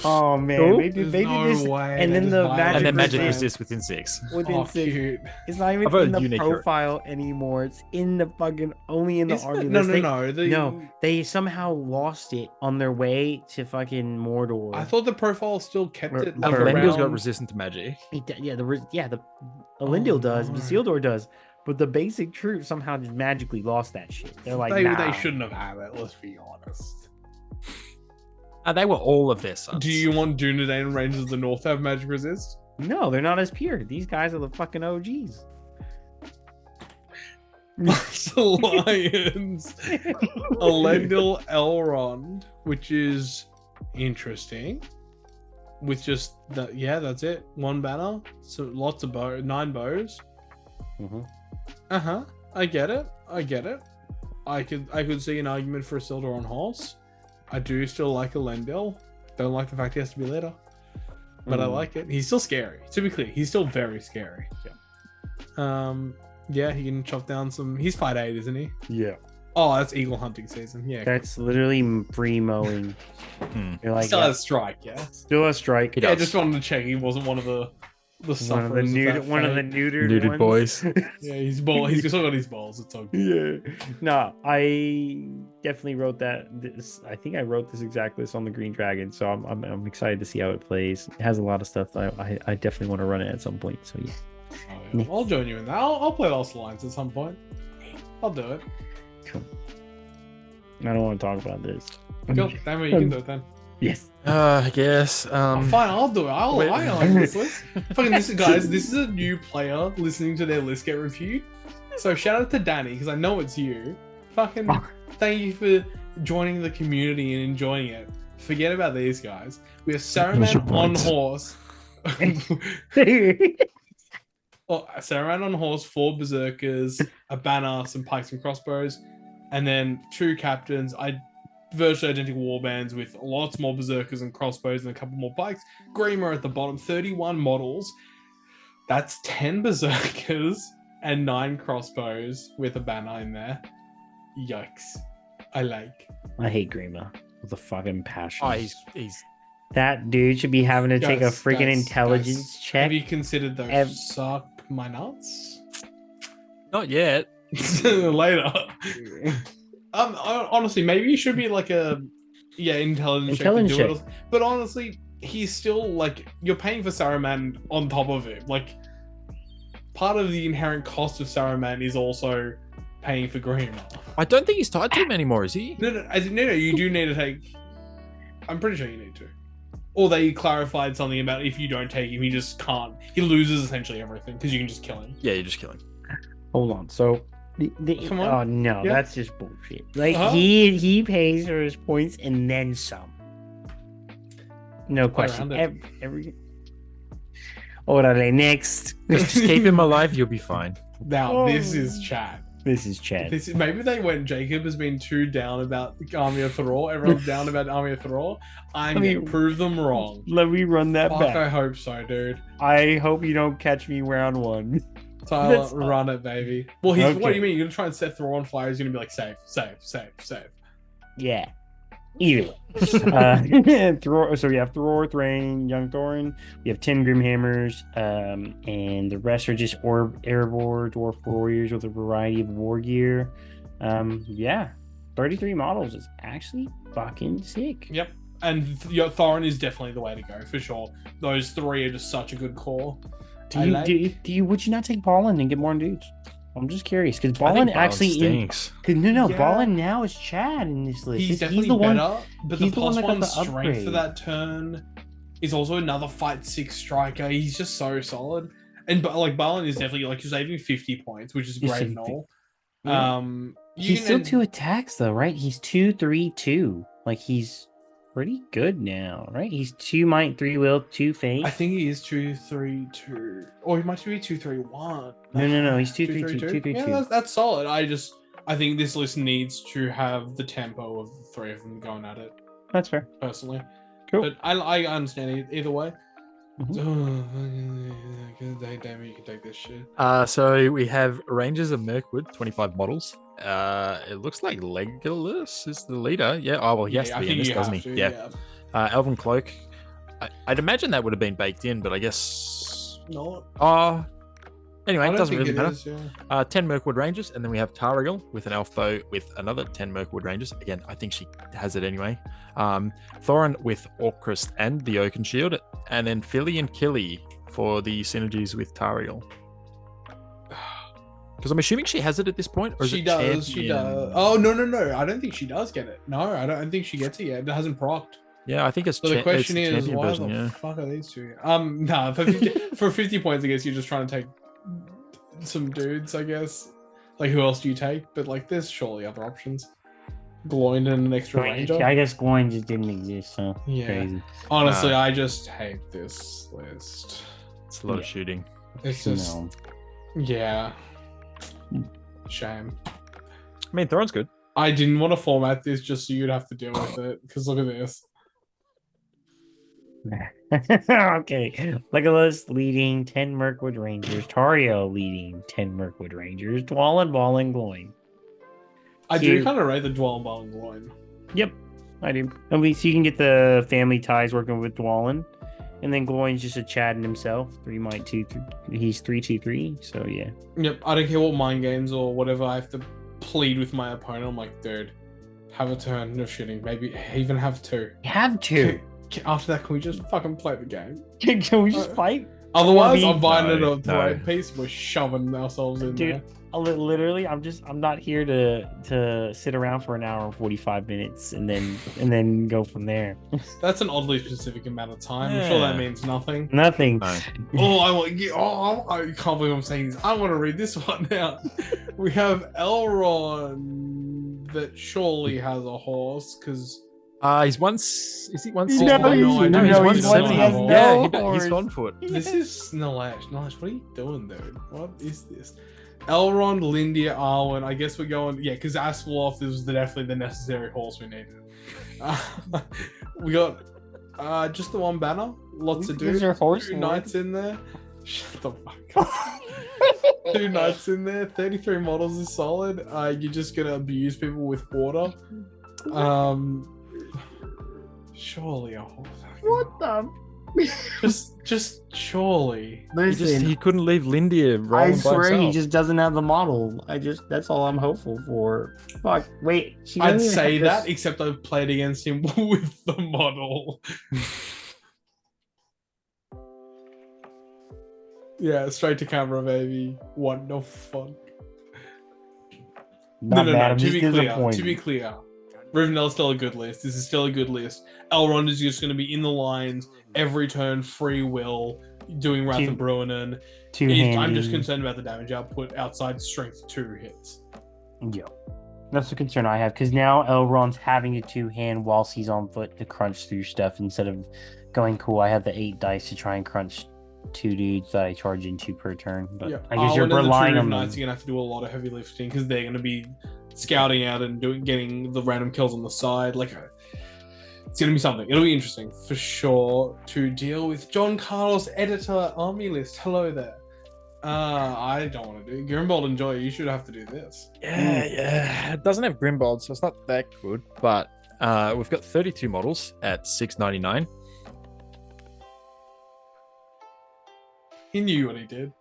Oh man, Cool. maybe There's no this, way and they then just the violate magic, And then magic resist. resist within 6. within Oh, 6. cute. It's not even I've got in a the unique hero. profile anymore. It's in the fucking only in the Isn't army it? list. No. No, they somehow lost it on their way to fucking Mordor. I thought the profile still kept Or- it or like Elendil's got around. resistant to magic. the Elendil does, no. Isildur does, but the basic troops somehow just magically lost that shit. They're like, they nah. shouldn't have had it. Let's be honest. They were all of their sons. Do you want Dunedain and Rangers of the North to have magic resist? No, they're not as pure. These guys are the fucking OGs. Alliance. Elendil Elrond, which is interesting. With just that, that's it. 1 banner, so lots of 9 bows. Mhm. I get it. I could see an argument for Isildur on horse. I do still like Elendil. Don't like the fact he has to be leader, but I like it. He's still scary. To be clear, he's still very scary. Yeah. He can chop down some. He's 5'8", isn't he? Yeah. Oh, that's eagle hunting season. Yeah. That's literally free mowing. You're like, Still has strike. Yeah. still a strike. Yeah. Just wanted to check he wasn't one of the One of the sufferers of that one of the fate. neutered ones. boys. Yeah, he's ball. He's still got his balls. It's okay. Yeah. No, I definitely wrote that. I think I wrote this exact list on the Green Dragon, so I'm excited to see how it plays. It has a lot of stuff. I definitely want to run it at some point. So yeah. Oh, yeah. I'll join you in that. I'll play Lost Alliance at some point. I'll do it. Cool. I don't want to talk about this. Cool. Damn it, you can do it then. Yes. I guess. Fine, I'll do it. I wait. like this list. Fucking listen, guys. This is a new player listening to their list get reviewed. So shout out to Danny because I know it's you. Fucking thank you for joining the community and enjoying it. Forget about these guys. We have Saruman on horse. Saruman on horse, 4 berserkers, a banner, some pikes and crossbows, and then 2 captains. Virtually identical warbands with lots more berserkers and crossbows and a couple more pikes. Grima at the bottom, 31 models. That's 10 berserkers and 9 crossbows with a banner in there. Yikes. I hate Grima with a fucking passion. He's That dude should be having to take a freaking intelligence check. Have you considered those suck my nuts? not yet. Later. Honestly, maybe you should be like a intelligence check to do Intelligence it. But honestly, he's still like you're paying for Saruman on top of it. Like part of the inherent cost of Saruman is also paying for Grima. I don't think he's tied to him anymore, is he? No, you do need to take. I'm pretty sure you need to. Or they clarified something about if you don't take him, he just can't. He loses essentially everything because you can just kill him. Yeah, you just kill him. Hold on. So, Come on. oh no, Yeah. that's just bullshit. Like Uh-huh. he pays for his points and then some. No question. around it. Every. Orale next. Just keep him alive, you'll be fine. Now Oh. this is chat. This is Chad. Maybe they went, Jacob has been too down about the Army of Thrall. Everyone's down about the Army of Thrall. I'm going to prove them wrong. Let me run that back. I hope so, dude. I hope you don't catch me round one. Tyler, run it, baby. Well, what do you mean? You're going to try and set Thrall on fire? He's going to be like, save. Yeah. Either way. So we have Thror, Thrain, Young Thorin. We have 10 Grimhammers. And the rest are just Erebor, Dwarf Warriors with a variety of war gear. 33 models is actually fucking sick. Yep. And Thorin is definitely the way to go, for sure. Those three are just such a good call. Would you not take Ballin and get more dudes? I'm just curious because Ballin actually stinks. Ballin now is Chad in this list. He's definitely the better, but the plus one strength for that turn is also another fight 6 striker. He's just so solid, and Ballin is definitely you're saving 50 points, which is great and all. Yeah. He's still 2 attacks though, right? He's 2-3-2. He's pretty good now, right? He's 2 might, 3 will, 2 fate. I think he is 2-3-2, or he might be 2-3-1. No. He's 2-3-2. Yeah, that's solid. I think this list needs to have the tempo of the 3 of them going at it. That's fair, personally. Cool. But I understand either way. Mm-hmm. Damn it, you can take this shit. So we have Rangers of Mirkwood, 25 models. It looks like Legolas is the leader. Yeah. Oh well, he has to be in this, doesn't he? Yeah. Elven Cloak. I'd imagine that would have been baked in, but I guess not. Anyway, it doesn't really matter. 10 Mirkwood Rangers, and then we have Tariel with an elf bow with another 10 Mirkwood Rangers. Again, I think she has it anyway. Thorin with Orcrist and the Oaken Shield, and then Philly and Killy for the synergies with Tariel. Because I'm assuming she has it at this point, or is she it does. champion? She does. Oh no! I don't think she does get it. No, I don't think she gets it yet. It hasn't procced. Yeah, I think it's. So the question is, why version, the fuck are these two? For 50 points, I guess you're just trying to take some dudes, I guess. Who else do you take? But there's surely other options. Gloin and an extra ranger. I guess Gloin just didn't exist, so yeah. Crazy. Honestly, I just hate this list. It's a lot of shooting. It's just yeah. Shame. I mean, Thorin's good. I didn't want to format this just so you'd have to deal with it, because look at this. Okay. Legolas leading 10 Mirkwood Rangers. Tario leading 10 Mirkwood Rangers. Dwalin, Ballin, Gloin. I do kind of rate the Dwalin, Ballin, Gloin. Yep, I do. At least you can get the family ties working with Dwalin. And then Gloin's just a Chad in himself. 3 might 2, 3. He's 3-2-3. So yeah. Yep. I don't care what mind games or whatever I have to plead with my opponent. I'm like, dude, have a turn. No shitting. Maybe even have 2. Have 2. After that, can we just fucking play the game? Can we just fight? Otherwise, I'm buying it up the right piece. We're shoving ourselves in there. Literally, I'm not here to sit around for an hour and 45 minutes and then go from there. That's an oddly specific amount of time. I'm sure that means nothing. Nothing. I can't believe I'm saying this. I want to read this one now. We have Elrond that surely has a horse because. He's once. Is he once? He's 170. He's on foot. This is Snalash. What are you doing, dude? What is this? Elrond, Lindia, Arwen. I guess we're going. Yeah, because Asphaleth is definitely the necessary horse we needed. We got just the one banner. Lots of dudes. 2 knights in there. Shut the fuck up. 2 knights in there. 33 models is solid. You're just gonna abuse people with water. Surely a horse. What the? just surely. Listen, he couldn't leave Lindia. I swear he just doesn't have the model. That's all I'm hopeful for. Fuck. Wait. I'd say that, except I've played against him with the model. Yeah, straight to camera, baby. What the fuck? No. To be clear. Rivendell's still a good list. This is still a good list. Elrond is just going to be in the lines every turn, free will, doing Wrath of Bruinen. I'm just concerned about the damage output outside strength 2 hits. Yeah. That's the concern I have, because now Elrond's having a 2-hand whilst he's on foot to crunch through stuff instead of going, cool, I have the 8 dice to try and crunch 2 dudes that I charge into per turn. But Yeah. I guess you're And then relying the on Knights, them. you're gonna have to do a lot of heavy lifting because they're gonna be scouting out and getting the random kills on the side. Like, it's gonna be something. It'll be interesting for sure to deal with. John Carlos, editor, army list. Hello there. I don't want to do it. Grimbold and Joy, you should have to do this. Yeah. It doesn't have Grimbold, so it's not that good. But we've got 32 models at $6.99. He knew what he did.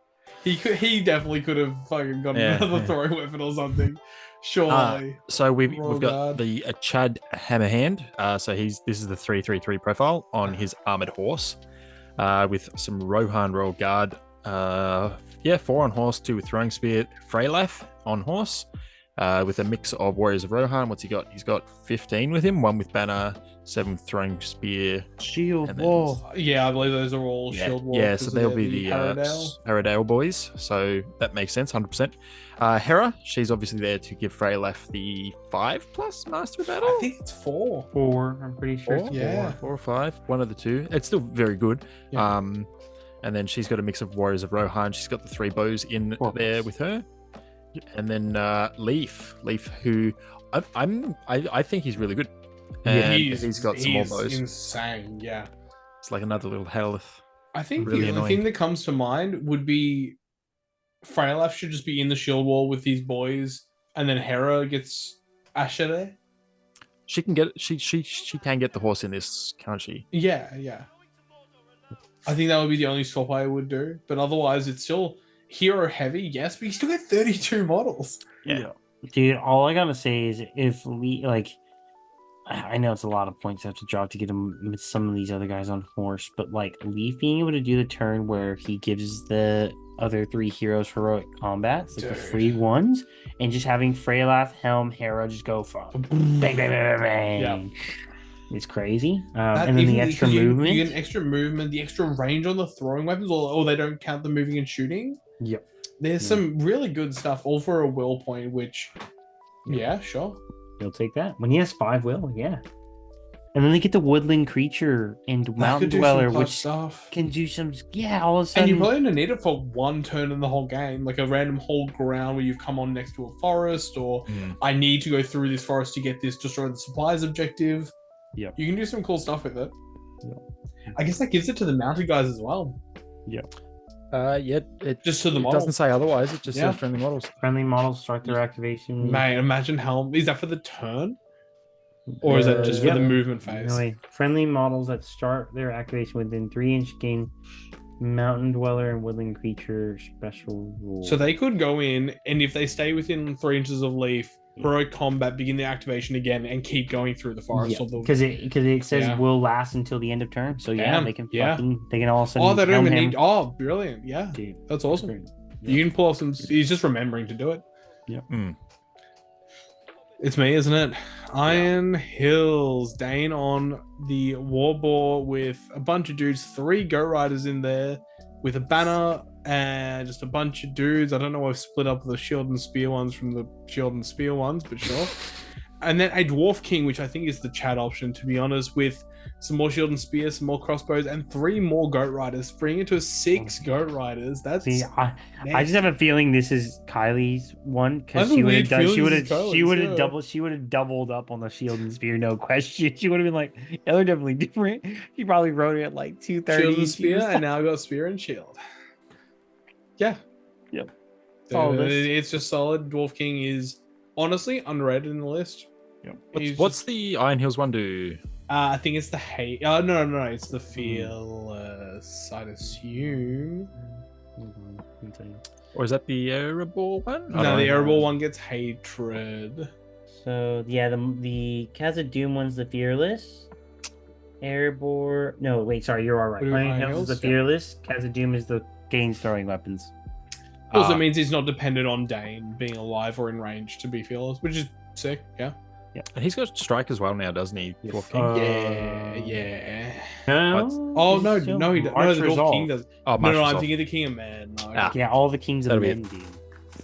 He definitely could have fucking gotten another throwing weapon or something. Surely. So we've Roll got guard. the Chad Hammerhand. So this is the 333 profile on his armored horse, with some Rohan Royal Guard. 4 on horse, 2 with throwing spear. Freylaf on horse, with a mix of warriors of Rohan. What's he got? He's got 15 with him, 1 with banner, 7 with throwing spear. Shield and then- wall. Yeah, I believe those are all shield walls. Yeah, so they'll be the Haradale boys. So that makes sense, 100%. Hera, she's obviously there to give Freylaf the 5+ Master of Battle. I think it's 4. 4, I'm pretty sure. Four? It's Yeah. 4 or 5, one of the two. It's still very good. Yeah. And then she's got a mix of warriors of Rohan. She's got the 3 bows in there with her. And then Leaf, who I think he's really good. And he's got some more bows. Insane, yeah. It's like another little health. I think Really the only annoying. thing that comes to mind would be Freylaf should just be in the shield wall with these boys, and then Hera gets Asher there. She can get she can get the horse in this, can't she? Yeah. I think that would be the only swap I would do, but otherwise it's still hero heavy, yes, but you still get 32 models. Yeah. Dude, all I gotta say is if I know it's a lot of points I have to drop to get him with some of these other guys on horse, but like Leaf being able to do the turn where he gives the other 3 heroes heroic combats, like the free ones, and just having Freylaf, Helm, Hera just go from bang, bang, bang, bang, bang. Yeah. It's crazy. And then the extra movement. You get an extra movement, the extra range on the throwing weapons, or they don't count the moving and shooting. Yep. There's some really good stuff, all for a will point, which, yeah, sure. You'll take that. When he has 5 will, yeah. And then they get the woodland creature and mountain dweller, which stuff. can do some, all of a sudden. And you probably only need it for 1 turn in the whole game, like a random hold ground where you've come on next to a forest, or I need to go through this forest to get this destroy the supplies objective. Yep. You can do some cool stuff with it. Yep. I guess that gives it to the mounted guys as well. Yep. It Just to the it model. doesn't say otherwise. It just Yeah. says friendly models. Friendly models start their activation. Mate, imagine Helm. Is that for the turn? Or is that just for Yep. the movement phase? No way. Friendly models that start their activation within 3-inch gain mountain dweller and woodland creature special rule. So they could go in, and if they stay within 3 inches of Leaf, heroic combat, begin the activation again, and keep going through the forest. Because it says Yeah. will last until the end of turn. So Damn, they can yeah. they can all of a sudden. Oh, they don't helm even him. need. Oh, brilliant. Yeah. Dude, That's awesome. great. You can pull off some. He's just remembering to do it. It's me, isn't it? Iron Hills, Dane on the Warboar with a bunch of dudes, 3 Goat Riders in there with a banner and just a bunch of dudes. I don't know why I've split up the Shield and Spear ones from the Shield and Spear ones, but sure. And then a Dwarf King, which I think is the chat option, to be honest, with some more Shield and Spear, some more crossbows, and 3 more Goat Riders, bringing it to 6 Goat Riders. That's See, I just have a feeling this is Kylie's one I because have a she would have weird done. feeling She would this have. is Kylie's, She would have yeah. doubled. She would have doubled up on the shield and spear, no question. She would have been like, yeah, they're definitely different. She probably wrote it at like 2:30. Shield and Spear, and now I've got Spear and Shield. Yeah. Yep. All this. It's just solid. Dwarf King is honestly underrated in the list. He's What's the Iron Hills one do? I think it's the hate. Oh no, it's the fearless. I'd assume. Or is that the Erebor one? No, the Erebor one gets hatred. So yeah, the Khazad-dûm one's the fearless. Erebor. No, wait, sorry, you're all right. Blue Iron Iron Hills is the Hills, yeah. fearless. Khazad-dûm is the gains throwing weapons. Also means he's not dependent on Dane being alive or in range to be fearless, which is sick. Yeah. And he's got strike as well now, doesn't he? Yes. Dwarf King. Yeah. No. Oh no, Still no, he doesn't. No, March the Dwarf Resolve. King does. Oh, No, I'm Resolve. thinking the King of Men. No. Ah. Yeah, all the kings of That'll be men it. do.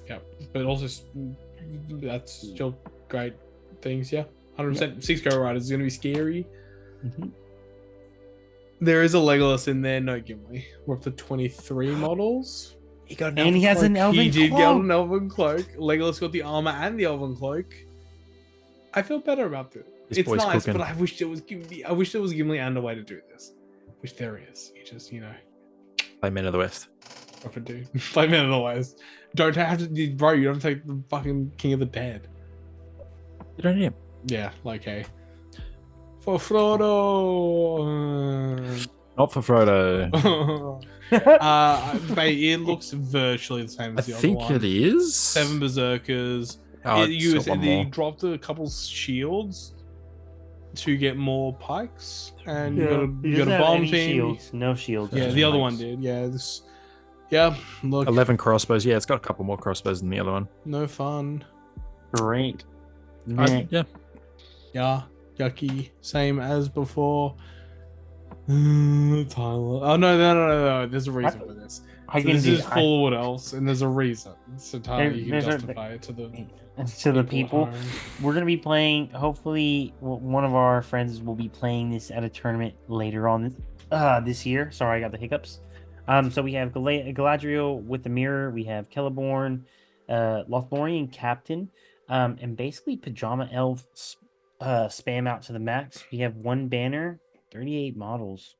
Yeah, but also that's still great things. Yeah, 100%. 6 Go Riders is going to be scary. Mhm. There is a Legolas in there, no Gimli. We're up to 23 models. He got And he has an elven He did get cloak. an elven cloak. Legolas got the armor and the elven cloak. I feel better about this. This It's boy's nice, cooking. but I wish there was Gimli. I wish there was Gimli and a way to do this. Which there is. You just, Play Men of the West. often do. Play Men of the West. Don't have to, bro. You don't take the fucking King of the Dead. You don't need him. Yeah, like hey. For Frodo. Not for Frodo. But it looks virtually the same I as the other think one. it is. 7 Berserkers. Oh, They dropped a couple shields to get more pikes, and you got a bomb team. Shields. No shields. Yeah, just the other pikes. one did. Yeah, look, 11 crossbows. Yeah, it's got a couple more crossbows than the other one. no fun. Great. Next. Yeah. Yeah, yucky. Same as before. Tyler. Oh no. There's a reason for this. I So can this do is full of what else, and there's a reason. So Tyler, you can There's a- justify it to the to the people. at home. We're gonna be playing. Hopefully, one of our friends will be playing this at a tournament later on this year. Sorry, I got the hiccups. So we have Galadriel with the mirror. We have Celeborn, Lothlorien captain, and basically Pajama Elf spam out to the max. We have one banner, 38 models.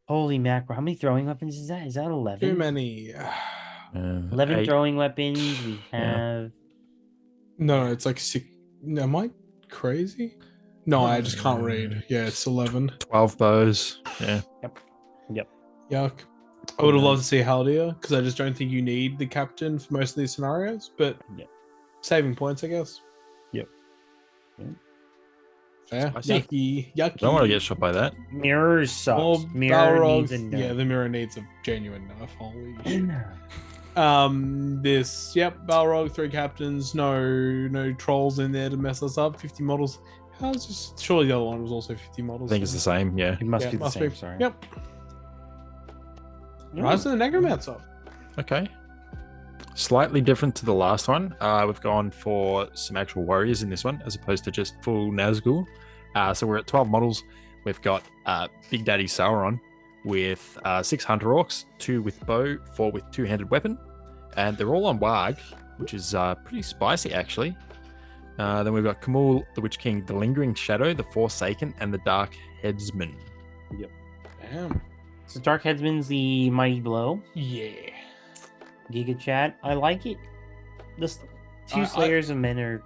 Holy macro! How many throwing weapons is that? Is that 11? Too many. 11 8. throwing weapons. We Yeah. have. No, it's like 6. Am I crazy? No, I just can't read. Yeah, it's 11. 12 bows. Yeah. Yuck. I would have loved to see Haldia, because I just don't think you need the captain for most of these scenarios, but Yep. saving points, I guess. Yep. Fair. Spicy. Yucky. I don't want to get shot by that. Mirrors sucks. Or Mirror needs Balrogs. a Yeah, nerf. the mirror needs a genuine nerf. Holy shit. Nerf. Balrog, 3 captains, no trolls in there to mess us up. 50 models. How's this? Surely the other one was also 50 I models. think it's the same. Yeah. It must Yeah, be the must same. be. Sorry. Yep. Yeah. Rise of the Necromancer. Okay. Slightly different to the last one. We've gone for some actual warriors in this one, as opposed to just full Nazgul. So we're at 12 models. We've got Big Daddy Sauron with 6 Hunter Orcs, 2 with bow, 4 with 2-handed weapon. And they're all on Warg, which is pretty spicy, actually. Then we've got Kamul, the Witch King, the Lingering Shadow, the Forsaken, and the Dark Headsman. Damn. So Dark Headsman's the Mighty Blow. Yeah. Giga Chat. I like it. The two Slayers of Men are.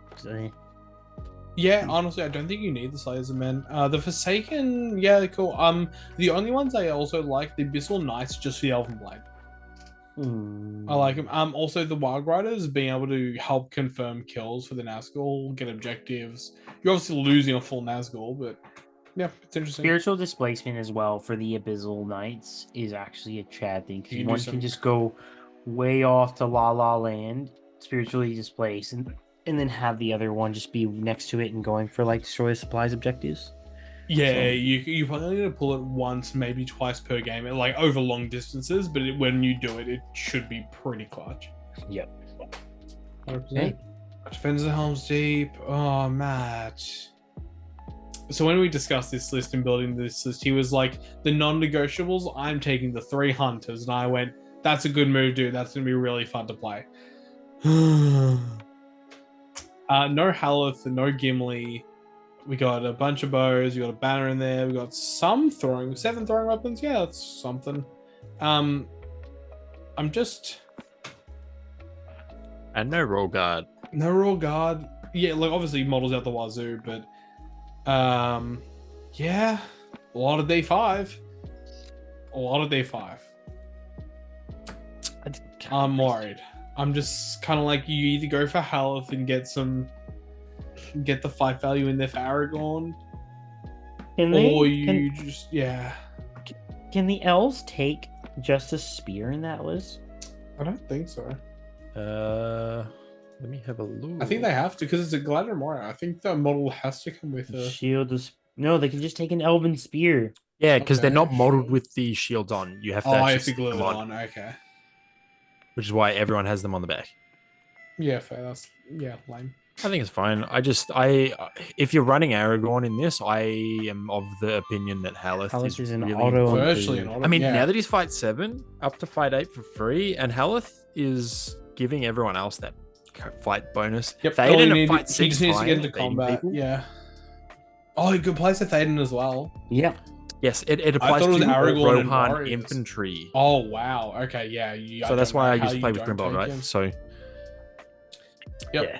Yeah, honestly, I don't think you need the Slayers of Men. The Forsaken, yeah, they're cool. The only ones I also like, the Abyssal Knights, just for the Elven Blade. I like them. Also the Wild Riders being able to help confirm kills for the Nazgul, get objectives. You're obviously losing a full Nazgul, but yeah, it's interesting. Spiritual displacement as well for the Abyssal Knights is actually a Chad thing, You because can do one some- can just go way off to La La Land, spiritually displaced, and then have the other one just be next to it and going for like destroy supplies objectives. Yeah, So- you probably need to pull it once, maybe twice per game, like over long distances. But when you do it, it should be pretty clutch. Yep. 100%. Okay. Defenders of Helm's Deep. Oh, Matt. So when we discussed this list and building this list, he was like, the non-negotiables, I'm taking the 3 hunters. And I went, that's a good move, dude. That's going to be really fun to play. No Haleth, no Gimli. We got a bunch of bows. We got a banner in there. We got some 7 throwing weapons. Yeah, that's something. I'm just... And no Royal Guard. No Royal Guard. Yeah, like obviously models out the wazoo, but yeah, a lot of day 5. I'm worried. I'm just kind of like, you either go for Haleth and get the fight value in there for Aragorn, Can they? or you just Can the elves take just a spear in that list? I don't think so. Let me have a look. I think they have to, because it's a Galadriel Moria. I think the model has to come with a... Shield is no. They can just take an elven spear. Yeah, because they're Okay, not modeled sure. with the shields on. You have to Oh, I actually have to stick glue them it on, on. Okay. which is why everyone has them on the back. Yeah, fair. That's lame. I think it's fine. If you're running Aragorn in this, I am of the opinion that Haleth is an really auto. Virtually an auto. I mean, yeah. now that he's fight 7 up to fight 8 for free, and Haleth is giving everyone else that fight bonus. Yep. Théoden at fight he 6 just needs to get into beating combat. people. Yeah. Oh, he could place a Théoden as well. Yeah. Yes, it applies thought it to was Aragorn and Rohan warriors. infantry. Oh wow. Okay. Yeah. So that's why I used to play with Grimbold, right? Him. So. Yep. Yeah.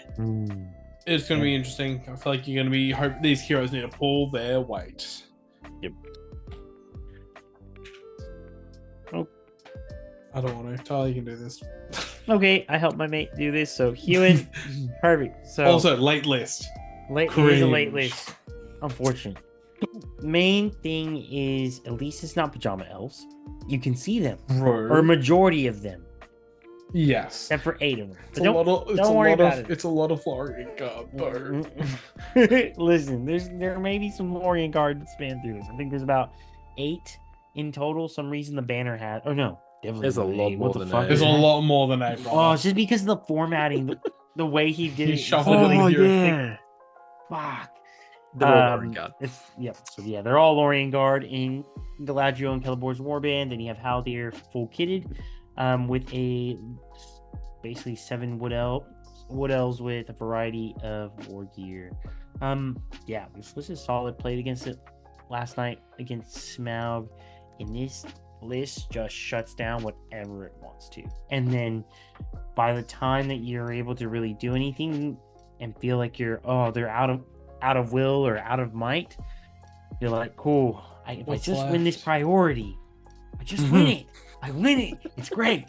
It's going to be interesting. I feel like you're going to be. Hope these heroes need to pull their weight. Yep. Oh. I don't want to. Tyler, you can do this. Okay, I helped my mate do this. So Hewan, perfect. So Also, late list. it is a late list. Unfortunate. Main thing is at least it's not pajama elves. You can see them, Bro. or a majority of them, Yes. except for 8 of them. It's But don't worry about it. It's a lot of Lothlorien guard, bro. Listen, there may be some Lothlorien guard that span through this. I think there's about 8 in total. Some reason the banner had. Oh no, definitely There's a more than lot 8. more What the than fuck? 8. There's a lot more than 8, bro. Oh, it's just because of the formatting, the way he did He it. shuffled it Oh, with your yeah. Fuck. They're all Lothlorien guard. So yeah, they're all Lothlorien guard in Galadriel and Celebor's warband. Then you have Haldir full kitted, with a basically 7 wood elves with a variety of war gear. Yeah, this list is solid. Played against it last night against Smaug, and this list just shuts down whatever it wants to. And then by the time that you're able to really do anything and feel like they're out of will or out of might, you're like, cool, if I just win this priority, I just win it. I win it. It's great.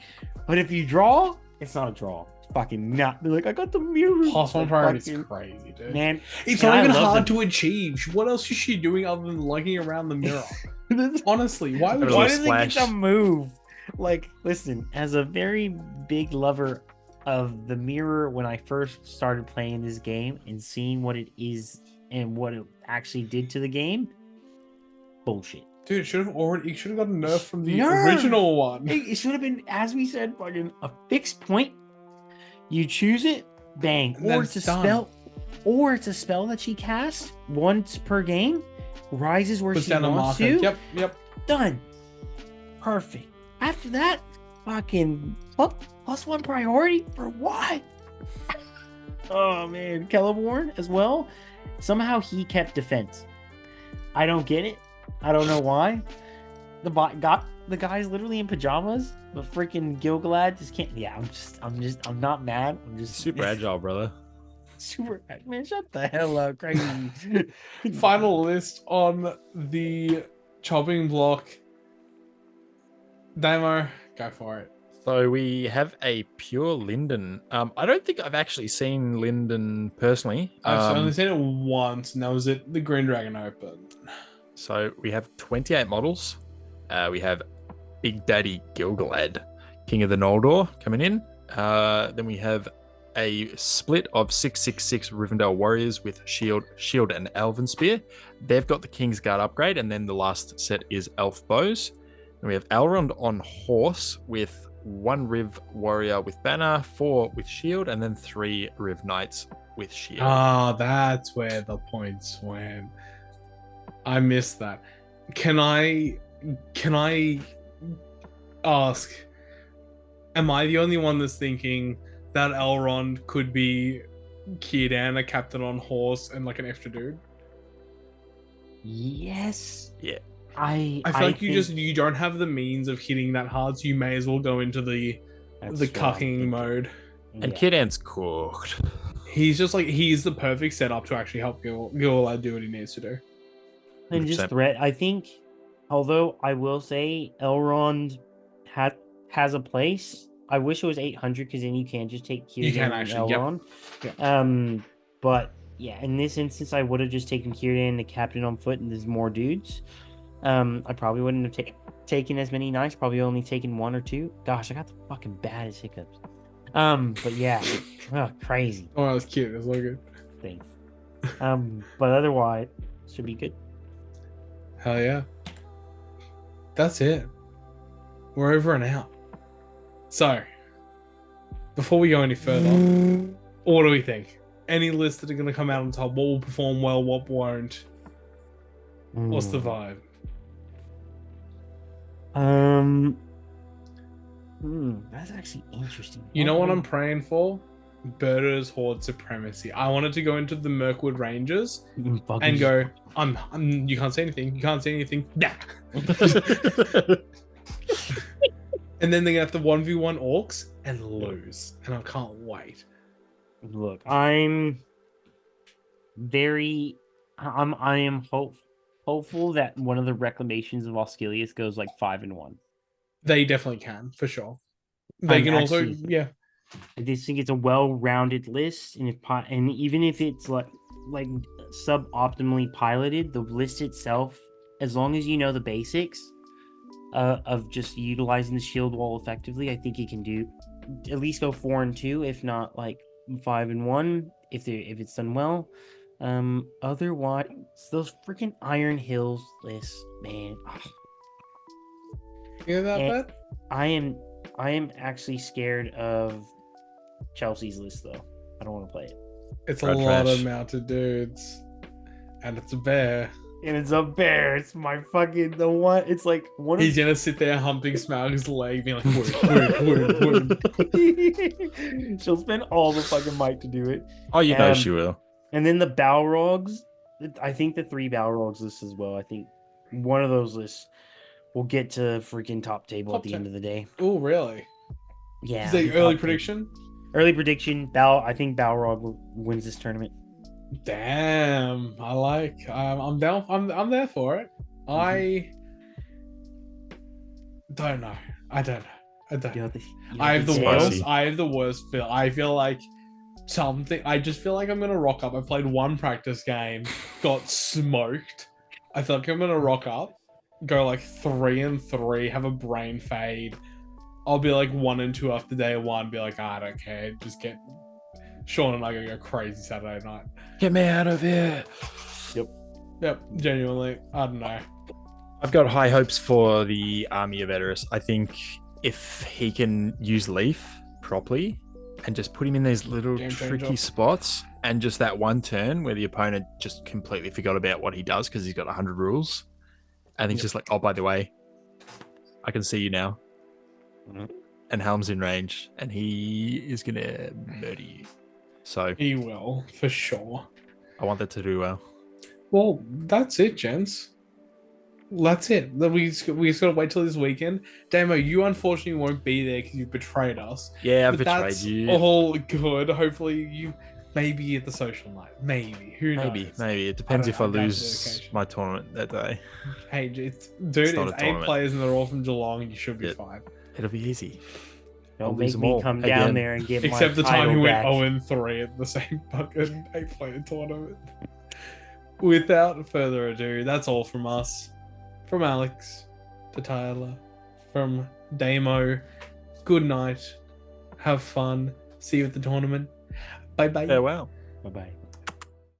But if you draw, it's not a draw. It's fucking not. They're like, I got the mirror. Plus one priority is crazy, dude. Man, It's and not I even love hard them. to achieve. What else is she doing other than lugging around the mirror? Honestly, why would A Why little does it get splash. to move? Like, listen, as a very big lover of the mirror, when I first started playing this game and seeing what it is and what it actually did to the game, bullshit. Dude, it should have gotten nerf from the Nerf! original one. It should have been, as we said, fucking a fixed point. You choose it, bang, And then or it's a it's done. spell, or it's a spell that she casts once per game, rises where Puts she down a wants marker. to. Yep. Done. Perfect. After that, fucking plus 1 priority for what? Oh man, Celeborn as well. Somehow he kept defense. I don't get it. I don't know why. The guy's literally in pajamas. The freaking Gilgalad just can't. Yeah, I'm not mad. I'm just Super agile, brother. super. Man, shut the hell up, crazy. Final list on the chopping block. Damo, go for it. So we have a pure Linden. I don't think I've actually seen Linden personally. I've only seen it once, and that was at the Green Dragon Open. So we have 28 models. We have Big Daddy Gilgalad, King of the Noldor, coming in. Then we have a split of 666 Rivendell warriors with shield and elven spear. They've got the King's Guard upgrade, and then the last set is elf bows. And we have Elrond on horse with 1 Riv warrior with banner, 4 with shield, and then 3 Riv knights with shield. Ah, that's where the points went. I missed that. Can I ask, am I the only one that's thinking that Elrond could be Círdan, a captain on horse, and like an extra dude? Yes. Yeah. I feel like you don't have the means of hitting that hard, so you may as well go into the cucking mode. And Círdan's cooked. He's the perfect setup to actually help Gilgalad do what he needs to do. And just 100%. threat. I think, although I will say Elrond has a place. I wish it was 800 because then you can just take Círdan You can and actually, yep. Elrond. But yeah, in this instance, I would have just taken Círdan, the captain on foot, and there's more dudes. I probably wouldn't have taken as many knights. Probably only taken 1 or 2. Gosh, I got the fucking baddest hiccups. But yeah, crazy. Oh, that was cute. That was so good. Thanks. But otherwise, should be good. Hell yeah. That's it. We're over and out. So, before we go any further, what do we think? any lists that are going to come out on top? What will perform well? What won't? What's the vibe? That's actually interesting. You know what I'm praying for? Berta's Horde Supremacy. I wanted to go into the Mirkwood Rangers and go, you can't say anything. You can't say anything. Nah. And then they're going to have to 1v1 orcs and lose. And I can't wait. Look, I am hopeful that one of the reclamations of Osgiliath goes like 5-1. They definitely can, for sure. They can also, yeah. I just think it's a well-rounded list, and even if it's like suboptimally piloted, the list itself, as long as you know the basics of just utilizing the shield wall effectively, I think it can do at least go 4-2, if not like 5-1, if it's done well. Otherwise, those freaking Iron Hills lists, man. You hear that, Bet? I am actually scared of Chelsea's list, though. I don't want to play it. It's a lot of mounted dudes, and it's a bear. And it's a bear. It's my fucking the one. It's like one. He's gonna sit there humping Smaug's leg, being like, word. She'll spend all the fucking might to do it. Oh, you know she will. And then the Balrogs. I think the 3 Balrogs lists as well. I think one of those lists will get to freaking top table at the end of the day. Oh, really? Yeah. Is that early prediction? Early prediction. I think Balrog wins this tournament. Damn, I'm down. I'm there for it. I don't know. I have the worst feel. I feel like something. I just feel like I'm gonna rock up. I played one practice game, got smoked. I feel like I'm gonna rock up, go like 3-3, have a brain fade. I'll be like 1-2 after day 1. Be like, I don't care. Just get. Sean and I gonna go crazy Saturday night. Get me out of here. Yep. Genuinely, I don't know. I've got high hopes for the army of Edoras. I think if he can use Leaf properly and just put him in these little tricky spots, and just that one turn where the opponent just completely forgot about what he does because he's got 100 rules, and he's just like, oh, by the way, I can see you now. And Helm's in range, and he is gonna murder you. So he will, for sure. I want that to do well. Well, that's it, gents. That's it. We just gotta wait till this weekend. Damo, you unfortunately won't be there because you betrayed us. Yeah, I betrayed you. All good. Hopefully you maybe at the social night. Maybe. Who knows? Maybe. It depends if I lose my tournament that day. Hey, it's 8 players and they're all from Geelong and you should be fine. It'll be easy. Don't make me come down there and get except the time you went 0-3 at the same fucking 8-player tournament. Without further ado, that's all from us. From Alex to Tyler, from Damo. Good night. Have fun. See you at the tournament. Bye bye. Farewell. Bye bye.